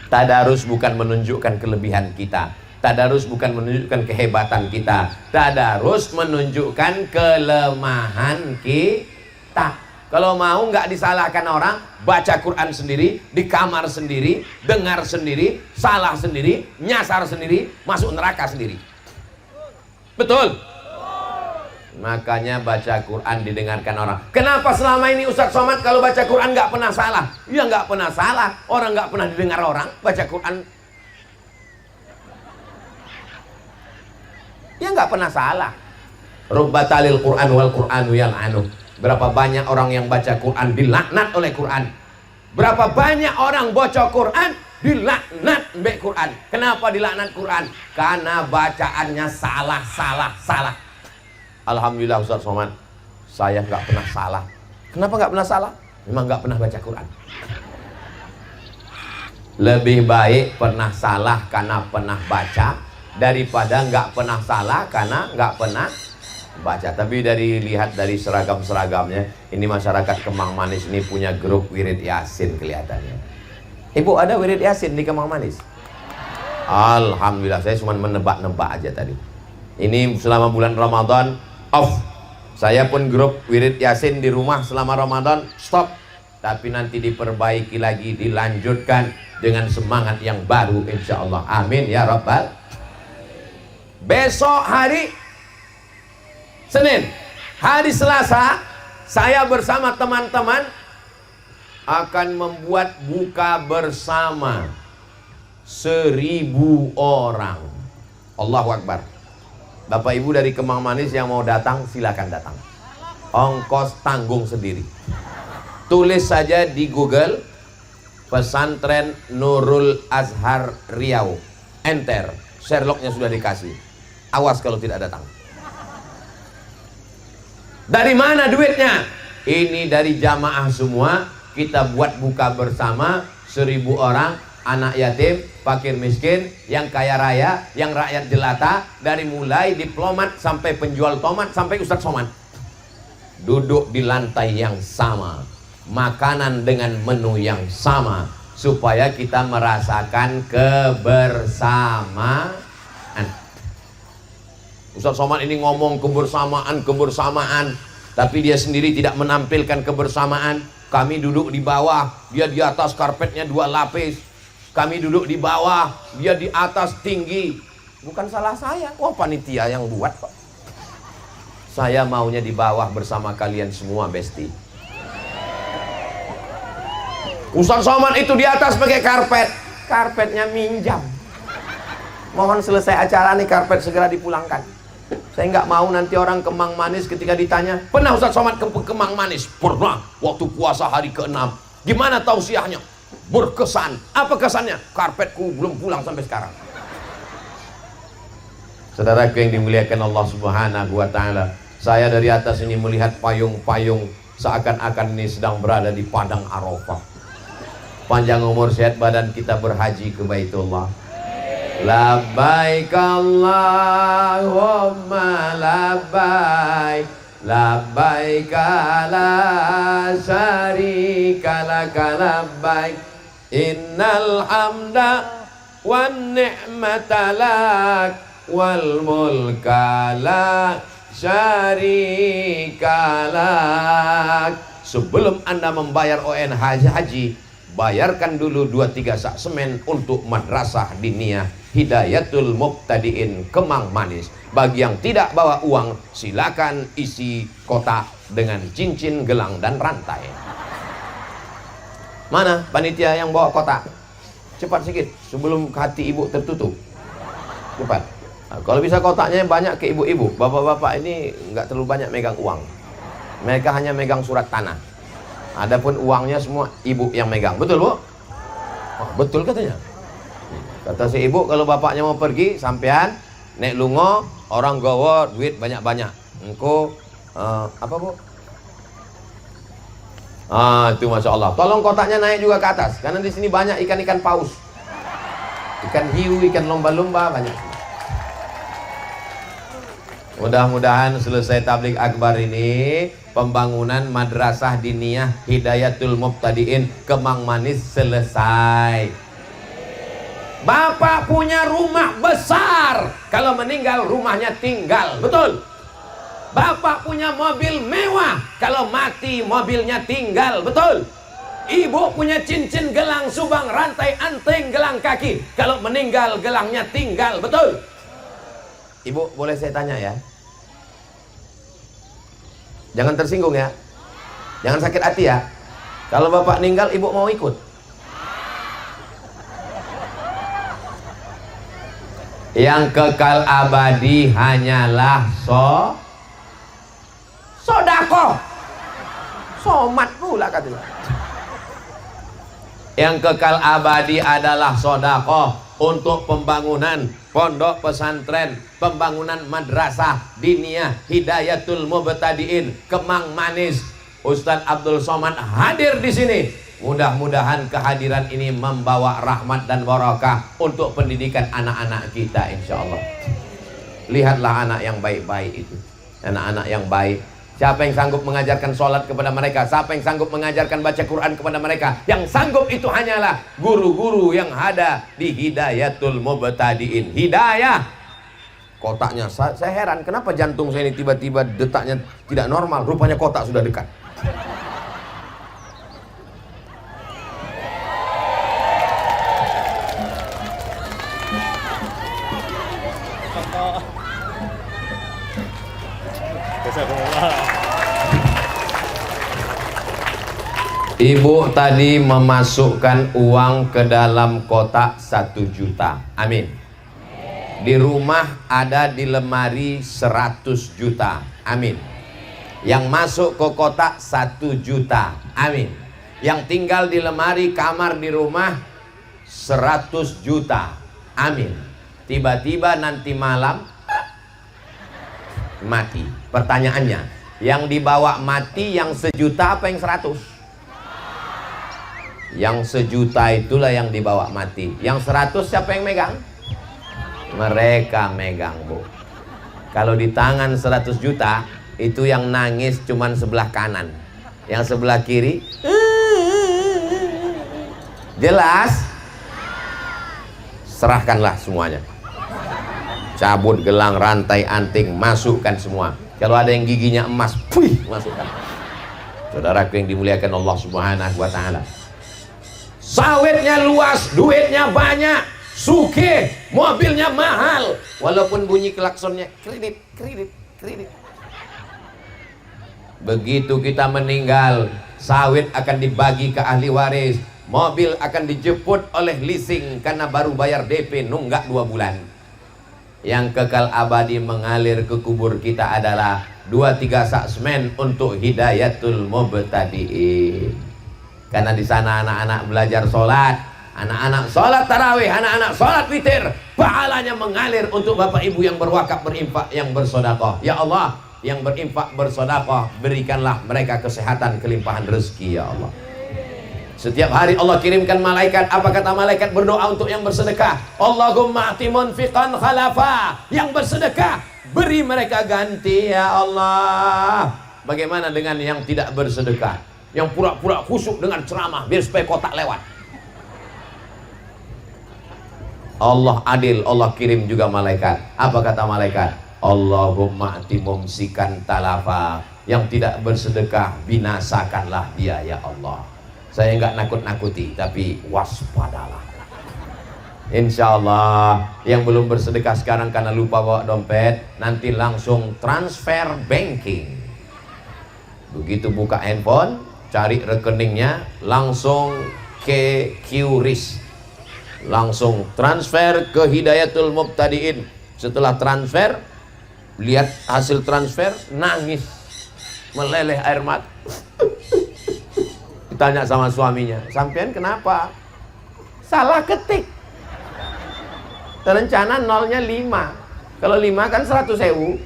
Tadarus bukan menunjukkan kelebihan kita. Tadarus bukan menunjukkan kehebatan kita. Tadarus menunjukkan kelemahan kita. Kalau mau nggak disalahkan orang, baca Quran sendiri, di kamar sendiri, dengar sendiri, salah sendiri, nyasar sendiri, masuk neraka sendiri. Betul? Makanya baca Quran didengarkan orang. Kenapa selama ini Ustaz Somad kalau baca Quran nggak pernah salah? Ya nggak pernah salah. Orang nggak pernah didengar orang baca Quran. Ya nggak pernah salah. Rubbatalil Quran wal Quranu yal'anu. Berapa banyak orang yang baca Quran dilaknat oleh Quran. Berapa banyak orang baca Quran dilaknat oleh Quran. Kenapa dilaknat Quran? Karena bacaannya salah. Alhamdulillah Ustaz Somad, saya nggak pernah salah. Kenapa nggak pernah salah? Memang nggak pernah baca Quran. Lebih baik pernah salah karena pernah baca daripada nggak pernah salah karena nggak pernah baca. Tapi lihat dari seragam-seragamnya, ini masyarakat Kemang Manis ini punya grup wirid Yasin kelihatannya. Ibu ada wirid Yasin di Kemang Manis? Alhamdulillah, saya cuma menebak-nebak aja tadi. Ini selama bulan Ramadan off. Saya pun grup wirid Yasin di rumah selama Ramadan stop. Tapi nanti diperbaiki lagi, dilanjutkan dengan semangat yang baru insya Allah. Amin ya Rabbal. Besok hari Senin, hari Selasa, saya bersama teman-teman akan membuat buka bersama 1000 orang. Allahu Akbar. Bapak Ibu dari Kemang Manis yang mau datang, silakan datang. Ongkos tanggung sendiri. Tulis saja di Google Pesantren Nurul Azhar Riau. Enter. Sherlocknya sudah dikasih. Awas kalau tidak datang. Dari mana duitnya? Ini dari jamaah semua. Kita buat buka bersama 1000 orang, anak yatim, fakir miskin, yang kaya raya, yang rakyat jelata, dari mulai diplomat sampai penjual tomat sampai Ustadz Somad. Duduk di lantai yang sama, makanan dengan menu yang sama, supaya kita merasakan kebersamaan. Ustadz Somad ini ngomong kebersamaan, tapi dia sendiri tidak menampilkan kebersamaan. Kami duduk di bawah, dia di atas, karpetnya 2 lapis. Kami duduk di bawah, dia di atas tinggi. Bukan salah saya, panitia yang buat kok. Saya maunya di bawah bersama kalian semua, Besti. Ustadz Somad itu di atas pakai karpet, karpetnya minjam. Mohon selesai acara nih, karpet segera dipulangkan. Saya nggak mau nanti orang Kemang Manis ketika ditanya, pernah Ustadz Somad ke Kemang Manis? Pernah, waktu puasa hari ke-6. Gimana tausiahnya? Berkesan. Apa kesannya? Karpetku belum pulang sampai sekarang. Saudaraku yang dimuliakan Allah Subhanahu wa Ta'ala, saya dari atas ini melihat payung-payung seakan-akan ini sedang berada di padang Arafah. Panjang umur, sehat badan, kita berhaji ke Baitullah. Labbaik Allahumma labbaik, labbaik la syarika laka labbaik, innal hamda wan ni'mata lak wal mulka la syarika lak. Sebelum Anda membayar ONH haji, bayarkan dulu 2-3 sak semen untuk Madrasah Diniyah Hidayatul Mubtadiin Kemang Manis. Bagi yang tidak bawa uang, silakan isi kotak dengan cincin, gelang, dan rantai. Mana panitia yang bawa kotak? Cepat sedikit sebelum hati ibu tertutup. Cepat. Nah, kalau bisa kotaknya banyak ke ibu-ibu. Bapak-bapak ini nggak terlalu banyak megang uang. Mereka hanya megang surat tanah. Adapun uangnya semua ibu yang megang. Betul, Bu? Oh, betul katanya. Kata si ibu, kalau bapaknya mau pergi, sampean nek lungo, orang gawa duit banyak-banyak. Engko apa, Bu? Itu Masya Allah. Tolong kotaknya naik juga ke atas, karena di sini banyak ikan-ikan paus, ikan hiu, ikan lumba-lumba, banyak. Mudah-mudahan selesai tabligh akbar ini, pembangunan Madrasah Diniyah Hidayatul Mubtadiin Kemang Manis selesai. Bapak punya rumah besar, kalau meninggal rumahnya tinggal, betul? Bapak punya mobil mewah, kalau mati mobilnya tinggal, betul? Ibu punya cincin, gelang, subang, rantai, anting, gelang kaki, kalau meninggal gelangnya tinggal, betul? Ibu boleh saya tanya ya? Jangan tersinggung ya, jangan sakit hati ya. Kalau bapak meninggal, ibu mau ikut? Yang kekal abadi hanyalah sodako. Somat pula katanya. Yang kekal abadi adalah sodako untuk pembangunan pondok pesantren, pembangunan Madrasah Diniyah Hidayatul Mubtadiin Kemang Manis. Ustadz Abdul Somad hadir di sini. Mudah-mudahan kehadiran ini membawa rahmat dan barakah untuk pendidikan anak-anak kita, insya Allah. Lihatlah anak yang baik-baik itu, anak-anak yang baik. Siapa yang sanggup mengajarkan sholat kepada mereka? Siapa yang sanggup mengajarkan baca Quran kepada mereka? Yang sanggup itu hanyalah guru-guru yang ada di Hidayatul Mubtadiin. Hidayah. Kotaknya, saya heran kenapa jantung saya ini tiba-tiba detaknya tidak normal. Rupanya kotak sudah dekat. Ibu tadi memasukkan uang ke dalam kotak 1 juta. Amin. Di rumah ada di lemari 100 juta. Amin. Yang masuk ke kotak 1 juta. Amin. Yang tinggal di lemari kamar di rumah 100 juta. Amin. Tiba-tiba nanti malam mati. Pertanyaannya, Yang dibawa mati yang 1.000.000 apa yang 100? Yang 1.000.000 itulah yang dibawa mati. Yang 100 siapa yang megang? Mereka megang, Bu. Kalau di tangan 100 juta, itu yang nangis cuman sebelah kanan. Yang sebelah kiri jelas. Serahkanlah semuanya. Cabut gelang, rantai, anting, masukkan semua. Kalau ada yang giginya emas, puih, masukkan. Saudaraku yang dimuliakan Allah Subhanahu wa ta'ala, sawitnya luas, duitnya banyak, sugih, mobilnya mahal, walaupun bunyi klaksonnya kredit, kredit, kredit. Begitu kita meninggal, sawit akan dibagi ke ahli waris, mobil akan dijemput oleh leasing karena baru bayar DP nunggak 2 bulan. Yang kekal abadi mengalir ke kubur kita adalah 2-3 sak semen untuk hidayatul mubtadiin. Karena di sana anak-anak belajar sholat, anak-anak sholat tarawih, anak-anak sholat witir, pahalanya mengalir untuk bapak ibu yang berwakaf, berinfak, yang bersedekah. Ya Allah, yang berinfak, bersedekah, berikanlah mereka kesehatan, kelimpahan rezeki, ya Allah. Setiap hari Allah kirimkan malaikat. Apa kata malaikat berdoa untuk yang bersedekah? Allahumma ati munfiqan khalafa. Yang bersedekah, beri mereka ganti, ya Allah. Bagaimana dengan yang tidak bersedekah? Yang pura-pura khusyuk dengan ceramah biar supaya kotak lewat. Allah adil, Allah kirim juga malaikat. Apa kata malaikat? Allahumma ati mumsikan talafa. Yang tidak bersedekah, binasakanlah dia, ya Allah. Saya nggak nakut-nakuti, tapi waspadalah. Insya Allah yang belum bersedekah sekarang karena lupa bawa dompet, nanti langsung transfer banking. Begitu buka handphone, cari rekeningnya, langsung ke QRIS, langsung transfer ke Hidayatul Mubtadiin. Setelah transfer, lihat hasil transfer, nangis, meleleh air mata. Tanya sama suaminya, sampean kenapa? Salah ketik. Terencana nolnya 5. Kalau 5 kan 100.000.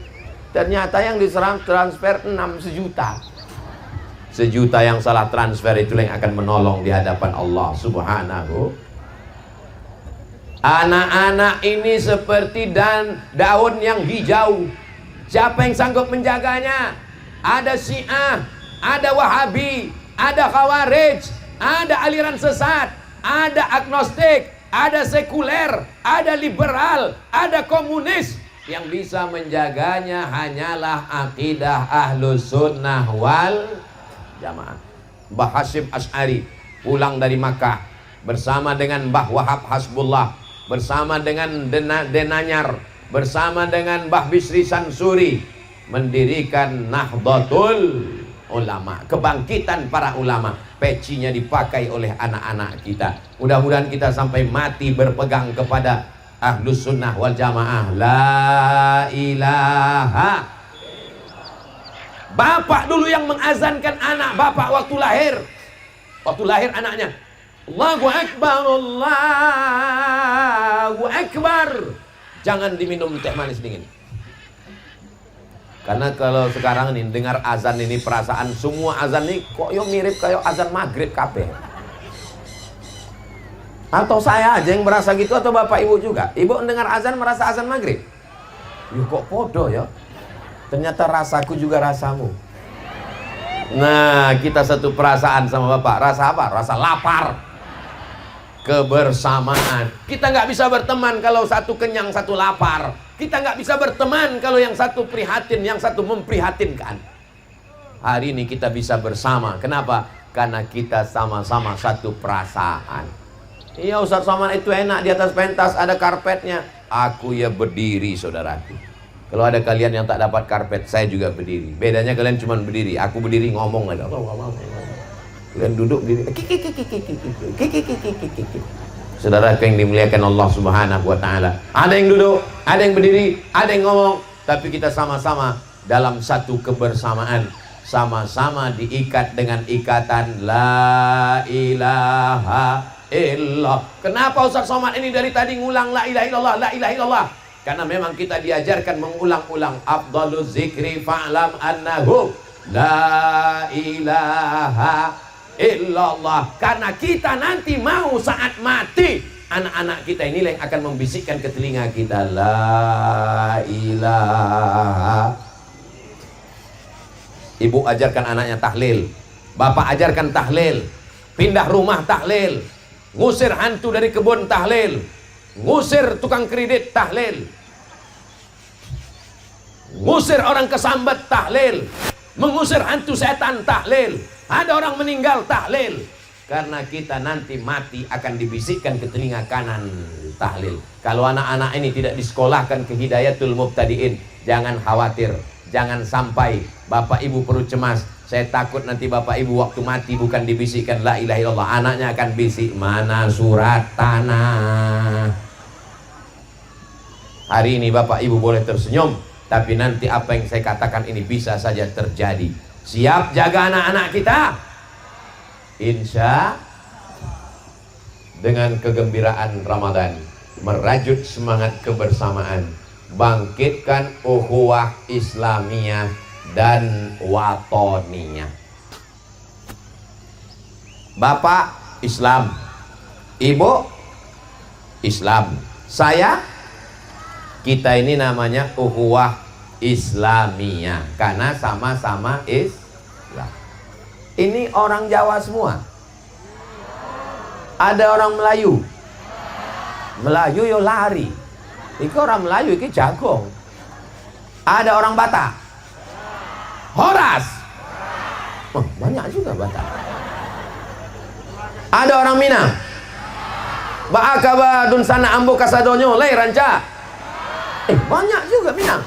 Ternyata yang diserang transfer 6 1.000.000. 1.000.000 yang salah transfer itu yang akan menolong di hadapan Allah Subhanahu. Anak-anak ini seperti daun yang hijau. Siapa yang sanggup menjaganya? Ada Syiah, ada Wahabi, ada Khawarij, ada aliran sesat, ada agnostik, ada sekuler, ada liberal, ada komunis. Yang bisa menjaganya hanyalah akidah Ahlus Sunnah wal Jamaah. Mbah Hasyim Asy'ari pulang dari Makkah bersama dengan Mbah Wahab Hasbullah, bersama dengan Denanyar, bersama dengan Mbah Bisri Sansuri, mendirikan Nahdlatul Ulama, kebangkitan para ulama. Pecinya dipakai oleh anak-anak kita. Mudah-mudahan kita sampai mati berpegang kepada Ahlus Sunnah wal Jamaah. La ilaha. Bapak dulu yang mengazankan anak bapak waktu lahir. Waktu lahir anaknya, Allahu Akbar, Allahu Akbar. Jangan diminum teh manis dingin. Karena kalau sekarang ini dengar azan ini, perasaan semua azan ini kok yo mirip kayak azan maghrib kabeh. Atau saya aja yang merasa gitu atau bapak ibu juga? Ibu mendengar azan merasa azan maghrib? Yo kok podo ya? Ternyata rasaku juga rasamu. Nah, kita satu perasaan sama bapak. Rasa apa? Rasa lapar. Kebersamaan. Kita nggak bisa berteman kalau satu kenyang, satu lapar. Kita nggak bisa berteman kalau yang satu prihatin, yang satu memprihatinkan. Hari ini kita bisa bersama. Kenapa? Karena kita sama-sama satu perasaan. Iya Ustaz Somad, itu enak di atas pentas ada karpetnya. Aku ya berdiri, saudaraku. Kalau ada kalian yang tak dapat karpet, saya juga berdiri. Bedanya kalian cuma berdiri, aku berdiri ngomong aja. Kalian duduk berdiri. Saudara yang dimuliakan Allah Subhanahu wa ta'ala, ada yang duduk, ada yang berdiri, ada yang ngomong, tapi kita sama-sama dalam satu kebersamaan, sama-sama diikat dengan ikatan la ilaha illallah. Kenapa Ustaz Somad ini dari tadi ngulang la ilaha illallah, la ilaha illallah? Karena memang kita diajarkan mengulang-ulang, afdhaluz zikri fa'lam annahu la ilaha illallah. Karena kita nanti mau saat mati, anak-anak kita ini yang akan membisikkan ke telinga kita, la ilaha. Ibu ajarkan anaknya tahlil, bapak ajarkan tahlil, pindah rumah tahlil, ngusir hantu dari kebun tahlil, ngusir tukang kredit tahlil, ngusir orang kesambet tahlil, mengusir hantu setan tahlil, ada orang meninggal tahlil. Karena kita nanti mati akan dibisikkan ke telinga kanan tahlil. Kalau anak-anak ini tidak disekolahkan ke hidayatul mubtadiin, jangan khawatir, jangan sampai bapak ibu perlu cemas. Saya takut nanti bapak ibu waktu mati bukan dibisikkan la ilaha illallah, anaknya akan bisik, mana surat tanah. Hari ini bapak ibu boleh tersenyum, tapi nanti apa yang saya katakan ini bisa saja terjadi. Siap jaga anak-anak kita? Insya dengan kegembiraan Ramadan, merajut semangat kebersamaan, bangkitkan ukhuwah Islamiyah dan watoniyah. Bapak Islam, ibu Islam, saya, kita ini namanya ukhuwah Islamiyah karena sama-sama Islam. Ini orang Jawa semua. Ada orang Melayu. Melayu yo lari. Iki orang Melayu iki jagung. Ada orang Batak. Horas. Oh, banyak juga Batak. Ada orang Minang. Ba'akaba dun sana ambo kasadonyo lay ranca. Banyak juga Minang.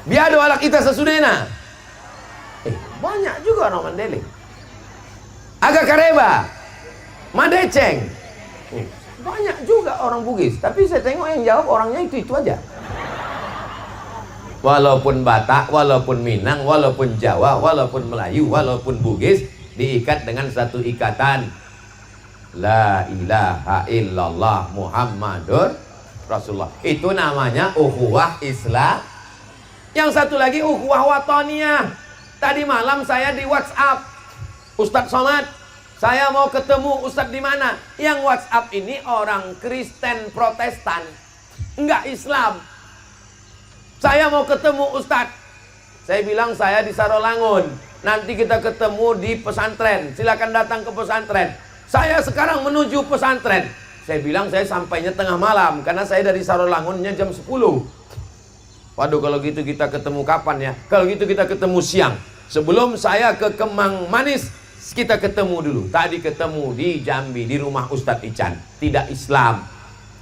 Biado alak ita sesudena. Banyak juga orang Mandailing. Agak Kareba, Madeceng. Banyak juga orang Bugis. Tapi saya tengok yang jawab orangnya itu aja. Walaupun Batak, walaupun Minang, walaupun Jawa, walaupun Melayu, walaupun Bugis, diikat dengan satu ikatan, la ilaha illallah Muhammadur Rasulullah. Itu namanya ukhuwah Islam. Yang satu lagi ukhuwah watoniyah. Tadi malam saya di WhatsApp, Ustadz Somad, saya mau ketemu Ustadz di mana? Yang WhatsApp ini orang Kristen Protestan, enggak Islam. Saya mau ketemu Ustadz. Saya bilang saya di Sarolangun. Nanti kita ketemu di pesantren. Silakan datang ke pesantren. Saya sekarang menuju pesantren. Saya bilang saya sampainya tengah malam karena saya dari Sarolangunnya jam 10. Waduh, kalau gitu kita ketemu kapan ya? Kalau gitu kita ketemu siang. Sebelum saya ke Kemang Manis, kita ketemu dulu. Tadi ketemu di Jambi, di rumah Ustadz Ican. Tidak Islam.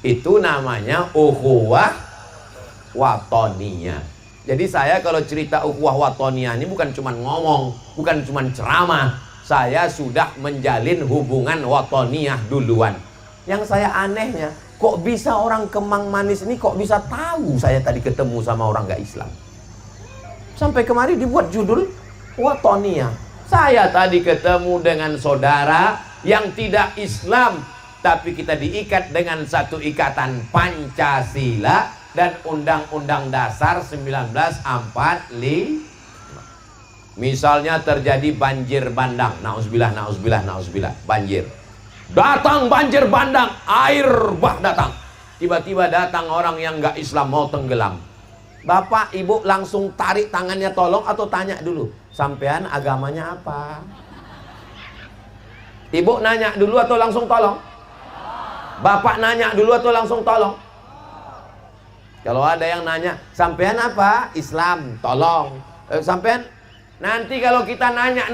Itu namanya ukhuwah watoniyah. Jadi saya kalau cerita ukhuwah watoniyah ini bukan cuma ngomong, bukan cuma ceramah. Saya sudah menjalin hubungan watoniyah duluan. Yang saya anehnya, kok bisa orang Kemang Manis ini kok bisa tahu saya tadi ketemu sama orang gak Islam? Sampai kemarin dibuat judul watoniyah. Saya tadi ketemu dengan saudara yang tidak Islam, tapi kita diikat dengan satu ikatan Pancasila dan Undang-Undang Dasar 1945. Misalnya terjadi banjir bandang, nauzubillah, nauzubillah, nauzubillah, banjir. Datang banjir bandang, air bah datang. Tiba-tiba datang orang yang gak Islam mau tenggelam. Bapak, ibu langsung tarik tangannya tolong atau tanya dulu, sampean agamanya apa? Ibu nanya dulu atau langsung tolong? Bapak nanya dulu atau langsung tolong? Kalau ada yang nanya, sampean apa? Islam, tolong. Sampean, nanti kalau kita nanya,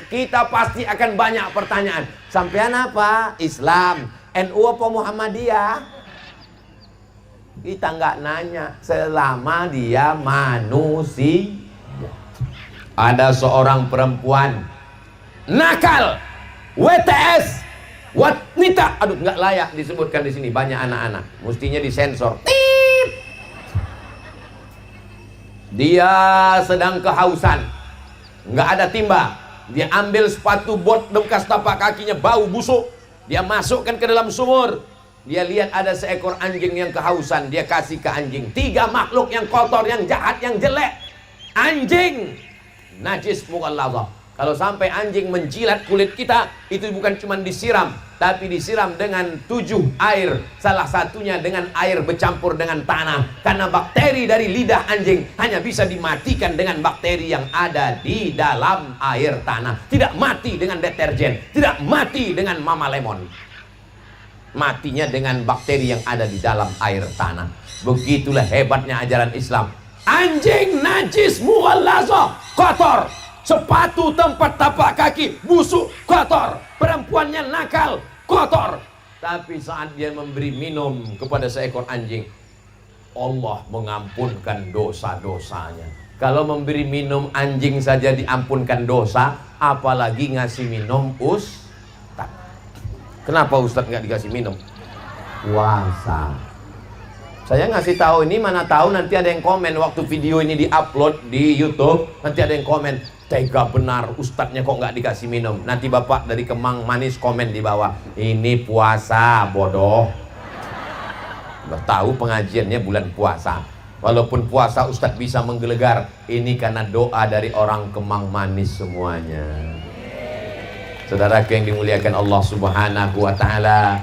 kita pasti akan banyak pertanyaan. Sampean apa? Islam. NU apa Muhammadiyah? Kita nggak nanya selama dia manusia. Ada seorang perempuan nakal, WTS, wanita, aduh nggak layak disebutkan di sini, banyak anak-anak, mestinya disensor. Tip. Dia sedang kehausan, nggak ada timba. Dia ambil sepatu bot bekas tapak kakinya bau busuk, dia masukkan ke dalam sumur. Dia lihat ada seekor anjing yang kehausan, dia kasih ke anjing. 3 makhluk yang kotor, yang jahat, yang jelek. Anjing najis mughallazah. Kalau sampai anjing menjilat kulit kita, itu bukan cuma disiram, tapi disiram dengan 7 air. Salah satunya dengan air bercampur dengan tanah. Karena bakteri dari lidah anjing hanya bisa dimatikan dengan bakteri yang ada di dalam air tanah. Tidak mati dengan deterjen, tidak mati dengan mama lemon. Matinya dengan bakteri yang ada di dalam air tanah. Begitulah hebatnya ajaran Islam. Anjing najis mughallazah, kotor. Sepatu tempat tapak kaki busuk, kotor. Perempuannya nakal, kotor. Tapi saat dia memberi minum kepada seekor anjing, Allah mengampunkan dosa-dosanya. Kalau memberi minum anjing saja diampunkan dosa, apalagi ngasih minum ustaz. Kenapa ustaz nggak dikasih minum? Puasa. Saya ngasih tahu ini, mana tahu nanti ada yang komen waktu video ini diupload di YouTube, nanti ada yang komen, tega benar ustadznya kok nggak dikasih minum. Nanti bapak dari Kemang Manis komen di bawah, ini puasa bodoh. Udah tahu pengajiannya bulan puasa. Walaupun puasa ustadz bisa menggelegar, ini karena doa dari orang Kemang Manis semuanya. Saudaraku yang dimuliakan Allah Subhanahu wa ta'ala,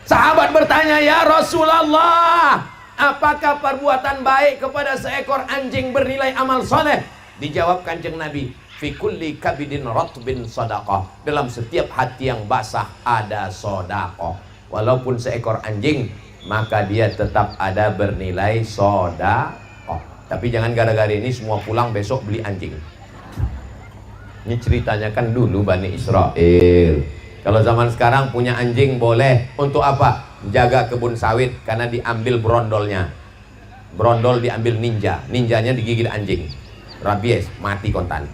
sahabat bertanya, ya Rasulullah, apakah perbuatan baik kepada seekor anjing bernilai amal soleh? Dijawab Kanjeng Nabi, fi kulli kabidin ratbin sadaqah. Dalam setiap hati yang basah ada sedekah. Walaupun seekor anjing, maka dia tetap ada bernilai sedekah. Tapi jangan gara-gara ini semua pulang besok beli anjing. Ini ceritanya kan dulu Bani Israel. Kalau zaman sekarang punya anjing boleh. Untuk apa? Jaga kebun sawit, karena diambil brondolnya. Brondol diambil ninja, ninjanya digigit anjing, rabies, mati kontan.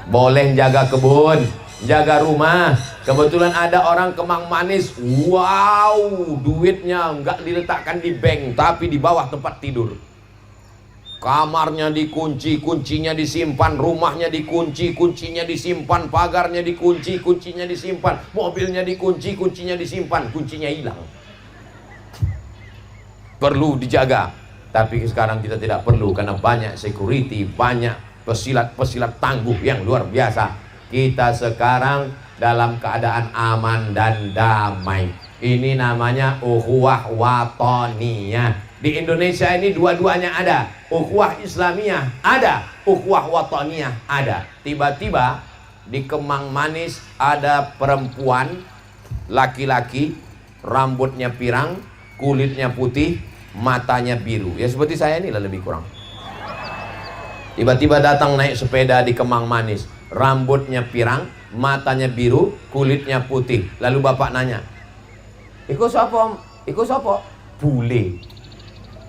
Boleh jaga kebun, jaga rumah. Kebetulan ada orang Kemang Manis, wow, duitnya nggak diletakkan di bank, tapi di bawah tempat tidur. Kamarnya dikunci, kuncinya disimpan. Rumahnya dikunci, kuncinya disimpan. Pagarnya dikunci, kuncinya disimpan. Mobilnya dikunci, kuncinya disimpan. Kuncinya hilang. Perlu dijaga. Tapi sekarang kita tidak perlu, karena banyak security, banyak pesilat-pesilat tangguh yang luar biasa. Kita sekarang dalam keadaan aman dan damai. Ini namanya ukhuwah watoniyah. Di Indonesia ini dua-duanya ada. Ukhuwah Islamiyah ada, ukhuwah watoniyah ada. Tiba-tiba di Kemang Manis ada perempuan, laki-laki, rambutnya pirang, kulitnya putih, matanya biru. Ya seperti saya inilah lebih kurang. Tiba-tiba datang naik sepeda di Kemang Manis, rambutnya pirang, matanya biru, kulitnya putih. Lalu bapak nanya, "Iku sapa, Om?" "Iku sapa?" "Bule."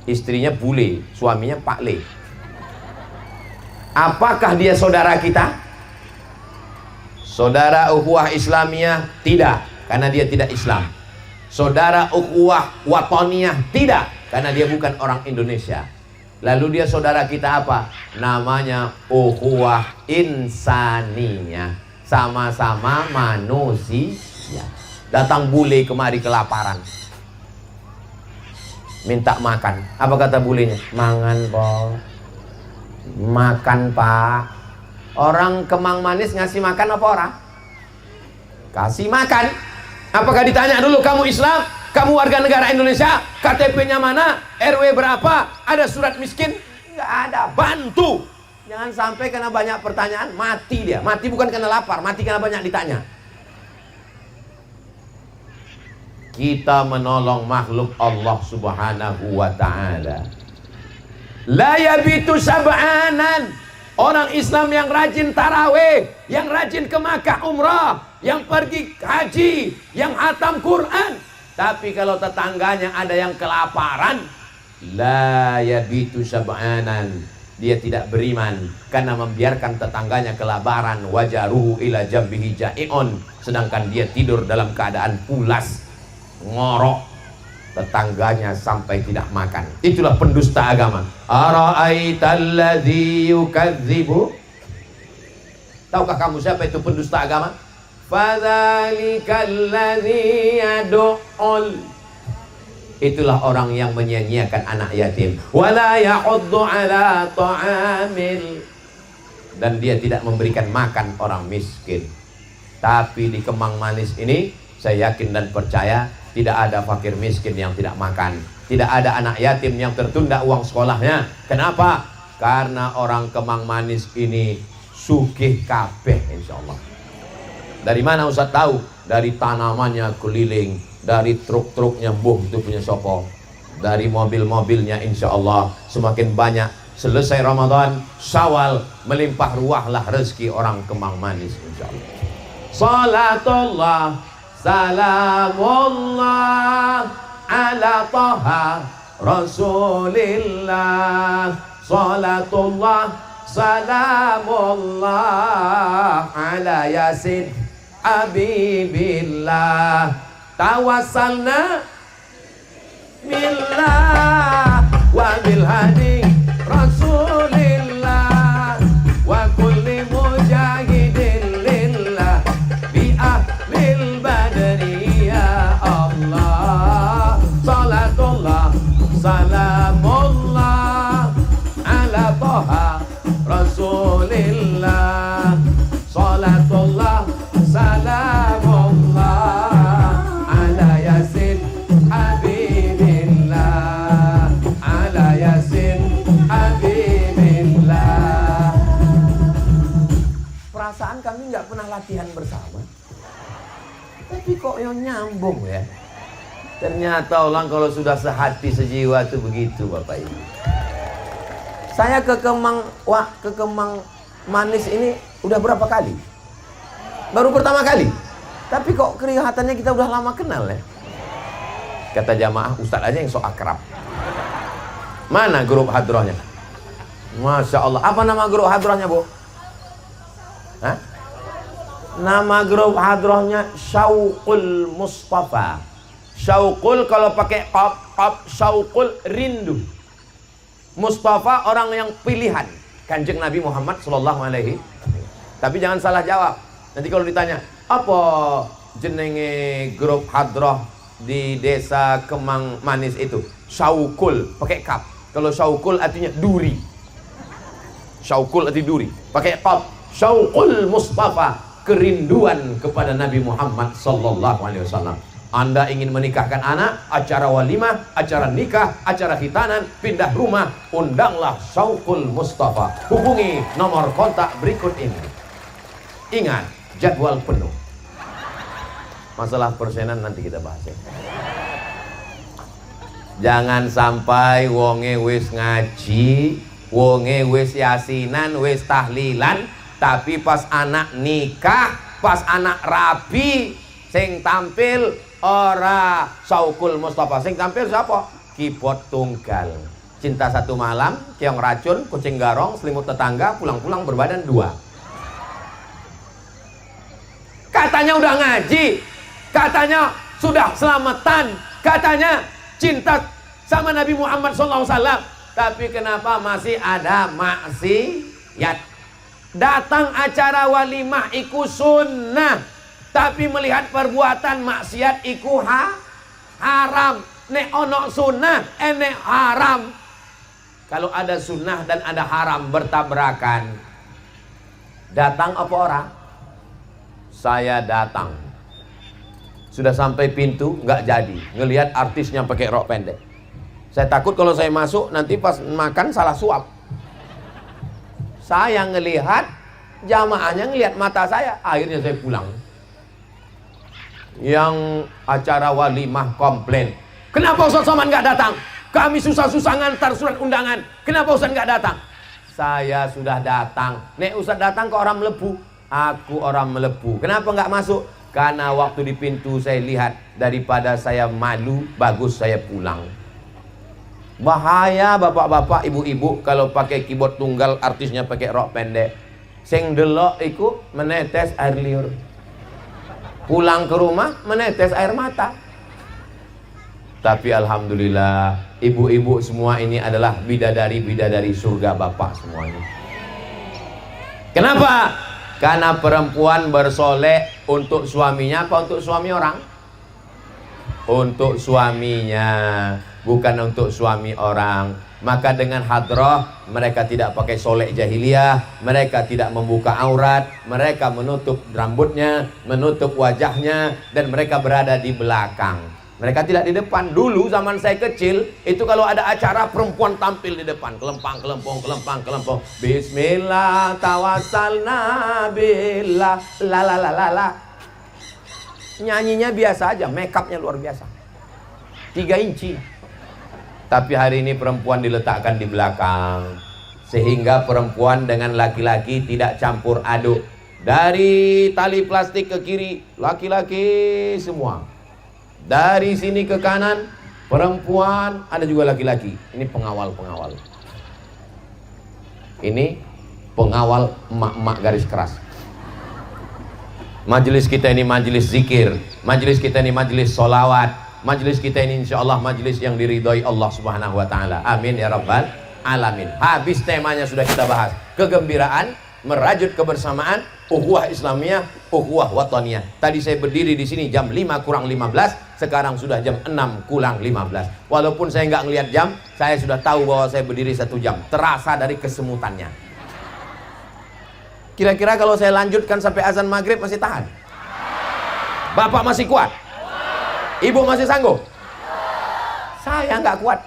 Istrinya Bule, suaminya Pak Le. Apakah dia saudara kita? Saudara ukhuwah Islamiyah? Tidak, karena dia tidak Islam. Saudara ukhuwah watoniyah? Tidak, karena dia bukan orang Indonesia. Lalu dia saudara kita apa? Namanya ukhuwah insaniyah. Sama-sama manusia. Datang Bule kemari kelaparan, minta makan. Apa kata bulenya? Mangan po. Makan pak. Orang Kemang Manis ngasih makan apa orang? Kasih makan. Apakah ditanya dulu, kamu Islam? Kamu warga negara Indonesia? KTP-nya mana? RW berapa? Ada surat miskin? Nggak ada. Bantu. Jangan sampai karena banyak pertanyaan mati dia. Mati bukan karena lapar, mati karena banyak ditanya. Kita menolong makhluk Allah Subhanahu wa ta'ala. La yabitu sab'anan. Orang Islam yang rajin tarawih, yang rajin ke Makkah umrah, yang pergi haji, yang hatam Quran. Tapi kalau tetangganya ada yang kelaparan, la yabitu sab'anan. Dia tidak beriman karena membiarkan tetangganya kelaparan. Wajaruhu ila jambihi ja'i'un. Sedangkan dia tidur dalam keadaan pulas, ngorok, tetangganya sampai tidak makan. Itulah pendusta agama. Ara'aitalladzi yukadzibu. Tahukah kamu siapa itu pendusta agama? Fadzalikal ladzi yad'ul itulah orang yang menyia-nyiakan anak yatim. Wala yahuddu ala ta'amil, dan dia tidak memberikan makan orang miskin. Tapi di Kemang Manis ini saya yakin dan percaya tidak ada fakir miskin yang tidak makan, tidak ada anak yatim yang tertunda uang sekolahnya. Kenapa? Karena orang Kemang Manis ini sugih kabeh insyaallah. Dari mana Ustaz tahu? Dari tanamannya keliling, dari truk-truknya mbuh itu punya sopo, dari mobil-mobilnya insyaallah semakin banyak. Selesai Ramadan, Syawal, melimpah ruahlah rezeki orang Kemang Manis insyaallah. Salatullah salamullah ala taha Rasulillah. Salatullah salamullah ala yasin habibillah. Tawassalna billah wa bil hadi Rasulillah wa kulli mujahidin lillah bi ahlil badri ya Allah. Salatullah salamullah ala taha Rasulillah. Salatullah salamullah ala yasin habibillah, ala yasin habibillah. Perasaan kami nggak pernah latihan bersama, tapi kok yang nyambung ya. Ternyata orang kalau sudah sehati sejiwa itu begitu Bapak Ibu. Saya ke Kemang Manis ini udah berapa kali? Baru pertama kali. Tapi kok kelihatannya kita udah lama kenal ya. Kata jamaah, Ustadz aja yang sok akrab. Mana grup hadrohnya? Masya Allah. Apa nama grup hadrohnya, Bu? Hah? Nama grup hadrohnya Syauqul Mustafa. Syauqul kalau pakai qaf, Syauqul rindu. Mustafa orang yang pilihan Kanjeng Nabi Muhammad sallallahu alaihi. Tapi jangan salah jawab. Nanti kalau ditanya, apa jenenge grup hadroh di desa Kemang Manis itu? Syauqul, pakai kaf. Kalau Syauqul artinya duri. Syauqul arti duri, pakai kaf. Syauqul Mustafa, kerinduan kepada Nabi Muhammad sallallahu alaihi wasallam. Anda ingin menikahkan anak, acara walimah, acara nikah, acara khitanan, pindah rumah, undanglah Syauqul Mustafa. Hubungi nomor kontak berikut ini. Ingat, jadwal penuh. Masalah persenan nanti kita bahas ya. Jangan sampai wonge wis ngaji, wonge wis yasinan, wis tahlilan, tapi pas anak nikah, pas anak rabi, sing tampil ora Syauqul Mustafa. Sing tampil siapa? Keyboard tunggal. Cinta satu malam, keong racun, kucing garong, selimut tetangga, pulang-pulang berbadan dua. Katanya udah ngaji, katanya sudah selamatan, katanya cinta sama Nabi Muhammad SAW. Tapi kenapa masih ada maksiat? Datang acara walimah iku sunnah, tapi melihat perbuatan maksiat iku haram. Nek ono sunnah, nek haram. Kalau ada sunnah dan ada haram bertabrakan, datang apa orang? Saya datang. Sudah sampai pintu, nggak jadi. Ngelihat artisnya pakai rok pendek. Saya takut kalau saya masuk nanti pas makan salah suap. Saya ngelihat, jamaahnya ngelihat mata saya. Akhirnya saya pulang. Yang acara walimah komplain, kenapa Ustaz Somad nggak datang? Kami susah-susah ngantar surat undangan. Kenapa Ustaz nggak datang? Saya sudah datang. Nek Ustaz datang ke orang melebu. Aku orang melebu. Kenapa nggak masuk? Karena waktu di pintu saya lihat, daripada saya malu, bagus saya pulang. Bahaya bapak-bapak, ibu-ibu kalau pakai keyboard tunggal, artisnya pakai rok pendek. Sing delok iku menetes air liur. Pulang ke rumah menetes air mata. Tapi alhamdulillah, ibu-ibu semua ini adalah bidadari-bidadari surga bapak semuanya. Kenapa? Karena perempuan bersolek untuk suaminya apa untuk suami orang? untuk suaminya, bukan untuk suami orang. Maka dengan hadrah mereka tidak pakai solek jahiliyah, mereka tidak membuka aurat, mereka menutup rambutnya, menutup wajahnya, dan mereka berada di belakang. Mereka tidak di depan. Dulu zaman saya kecil itu kalau ada acara perempuan tampil di depan, kelempang kelempong kelempang kelempong, Bismillah tawassalna billah, la la la la la. Nyanyinya biasa aja, make upnya luar biasa, 3 inci. Tapi hari ini perempuan diletakkan di belakang, sehingga perempuan dengan laki-laki tidak campur aduk. Dari tali plastik ke kiri, laki-laki semua. Dari sini ke kanan, perempuan, ada juga laki-laki. Ini pengawal-pengawal. Ini pengawal emak-emak garis keras. Majelis kita ini majelis zikir, majelis kita ini majelis solawat, majelis kita ini insya Allah majelis yang diridhoi Allah Subhanahu wa Ta'ala. Amin ya Rabbal Alamin. Habis temanya sudah kita bahas. Kegembiraan, merajut kebersamaan, ukhuwah Islamiyah, ukhuwah wataniyah. Tadi saya berdiri di sini jam 5 kurang 15, sekarang sudah jam 6 kurang 15. Walaupun saya nggak ngelihat jam, saya sudah tahu bahwa saya berdiri 1 jam. Terasa dari kesemutannya. Kira-kira kalau saya lanjutkan sampai azan maghrib masih tahan? Bapak masih kuat? Ibu masih sanggup? Saya nggak kuat.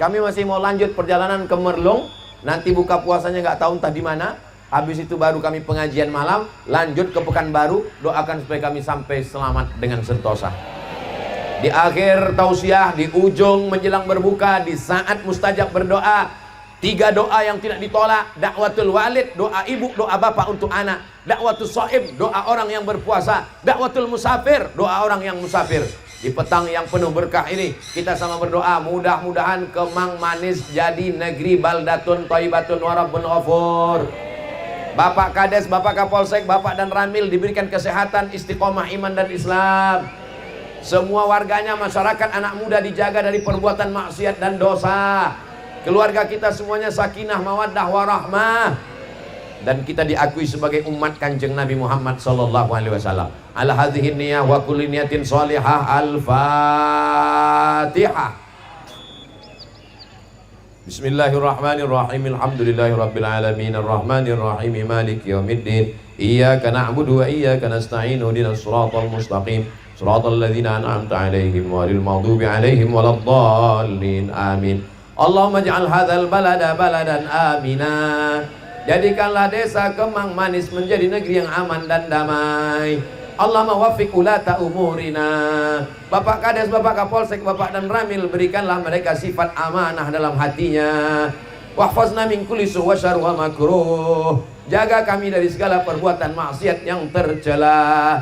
Kami masih mau lanjut perjalanan ke Merlung. Nanti buka puasanya nggak tahu entah di mana. Habis itu baru kami pengajian malam, lanjut ke Pekanbaru. Doakan supaya kami sampai selamat dengan sentosa. Di akhir tausiah, di ujung menjelang berbuka, di saat mustajab berdoa, 3 doa yang tidak ditolak. Dakwatul walid, doa ibu, doa bapak untuk anak. Dakwatul shaim, doa orang yang berpuasa. Dakwatul musafir, doa orang yang musafir. Di petang yang penuh berkah ini, kita sama berdoa, mudah-mudahan Kemang Manis jadi negeri baldatun thayyibatun wa rabbun ghafur. Bapak Kades, Bapak Kapolsek, Bapak dan Ramil diberikan kesehatan, istiqomah iman dan Islam. Semua warganya, masyarakat, anak muda dijaga dari perbuatan maksiat dan dosa. Keluarga kita semuanya sakinah, mawaddah, warahmah. Dan kita diakui sebagai umat Kanjeng Nabi Muhammad sallallahu alaihi wasallam. Ala hadhihi niyah wa kulli niyatin shalihah. Al-Fatihah. Bismillahirrahmanirrahim. Alhamdulillahirabbil alamin arrahmanir rahim maliki yaumiddin. Iyyaka na'budu wa iyyaka nasta'in. Ihdinas siratal mustaqim. Siratal ladzina an'amta 'alaihim ghairil maghdubi 'alaihim waladdallin. Amin. Allahumma ja'al hadzal balada baladan amina. Jadikanlah desa Kemang Manis menjadi negeri yang aman dan damai. Allahumma waffiq ulata umurina. Bapak Kades, Bapak Kapolsek, Bapak dan Ramil, berikanlah mereka sifat amanah dalam hatinya. Wahfazna min kulli su' wa syarr wa makruh. Jaga kami dari segala perbuatan maksiat yang tercela.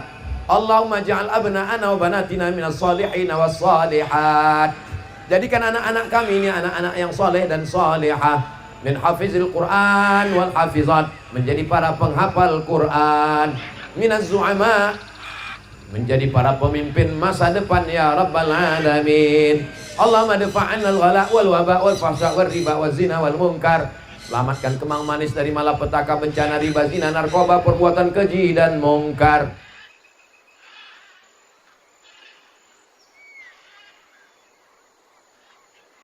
Allahumma ja'al abna'ana wa banatina minas shalihin was shalihat. Jadikan anak-anak kami ini anak-anak yang soleh dan solehah, min hafizil Quran wal hafizat, menjadi para penghafal Quran, minaz zu'ama, menjadi para pemimpin masa depan ya Rabbal Alamin. Allahumma dafa'anna al-ghala wal waba wal fahsya wal riba wal zina wal munkar. Selamatkan Kemang Manis dari malapetaka, bencana, riba, zina, narkoba, perbuatan keji dan mungkar.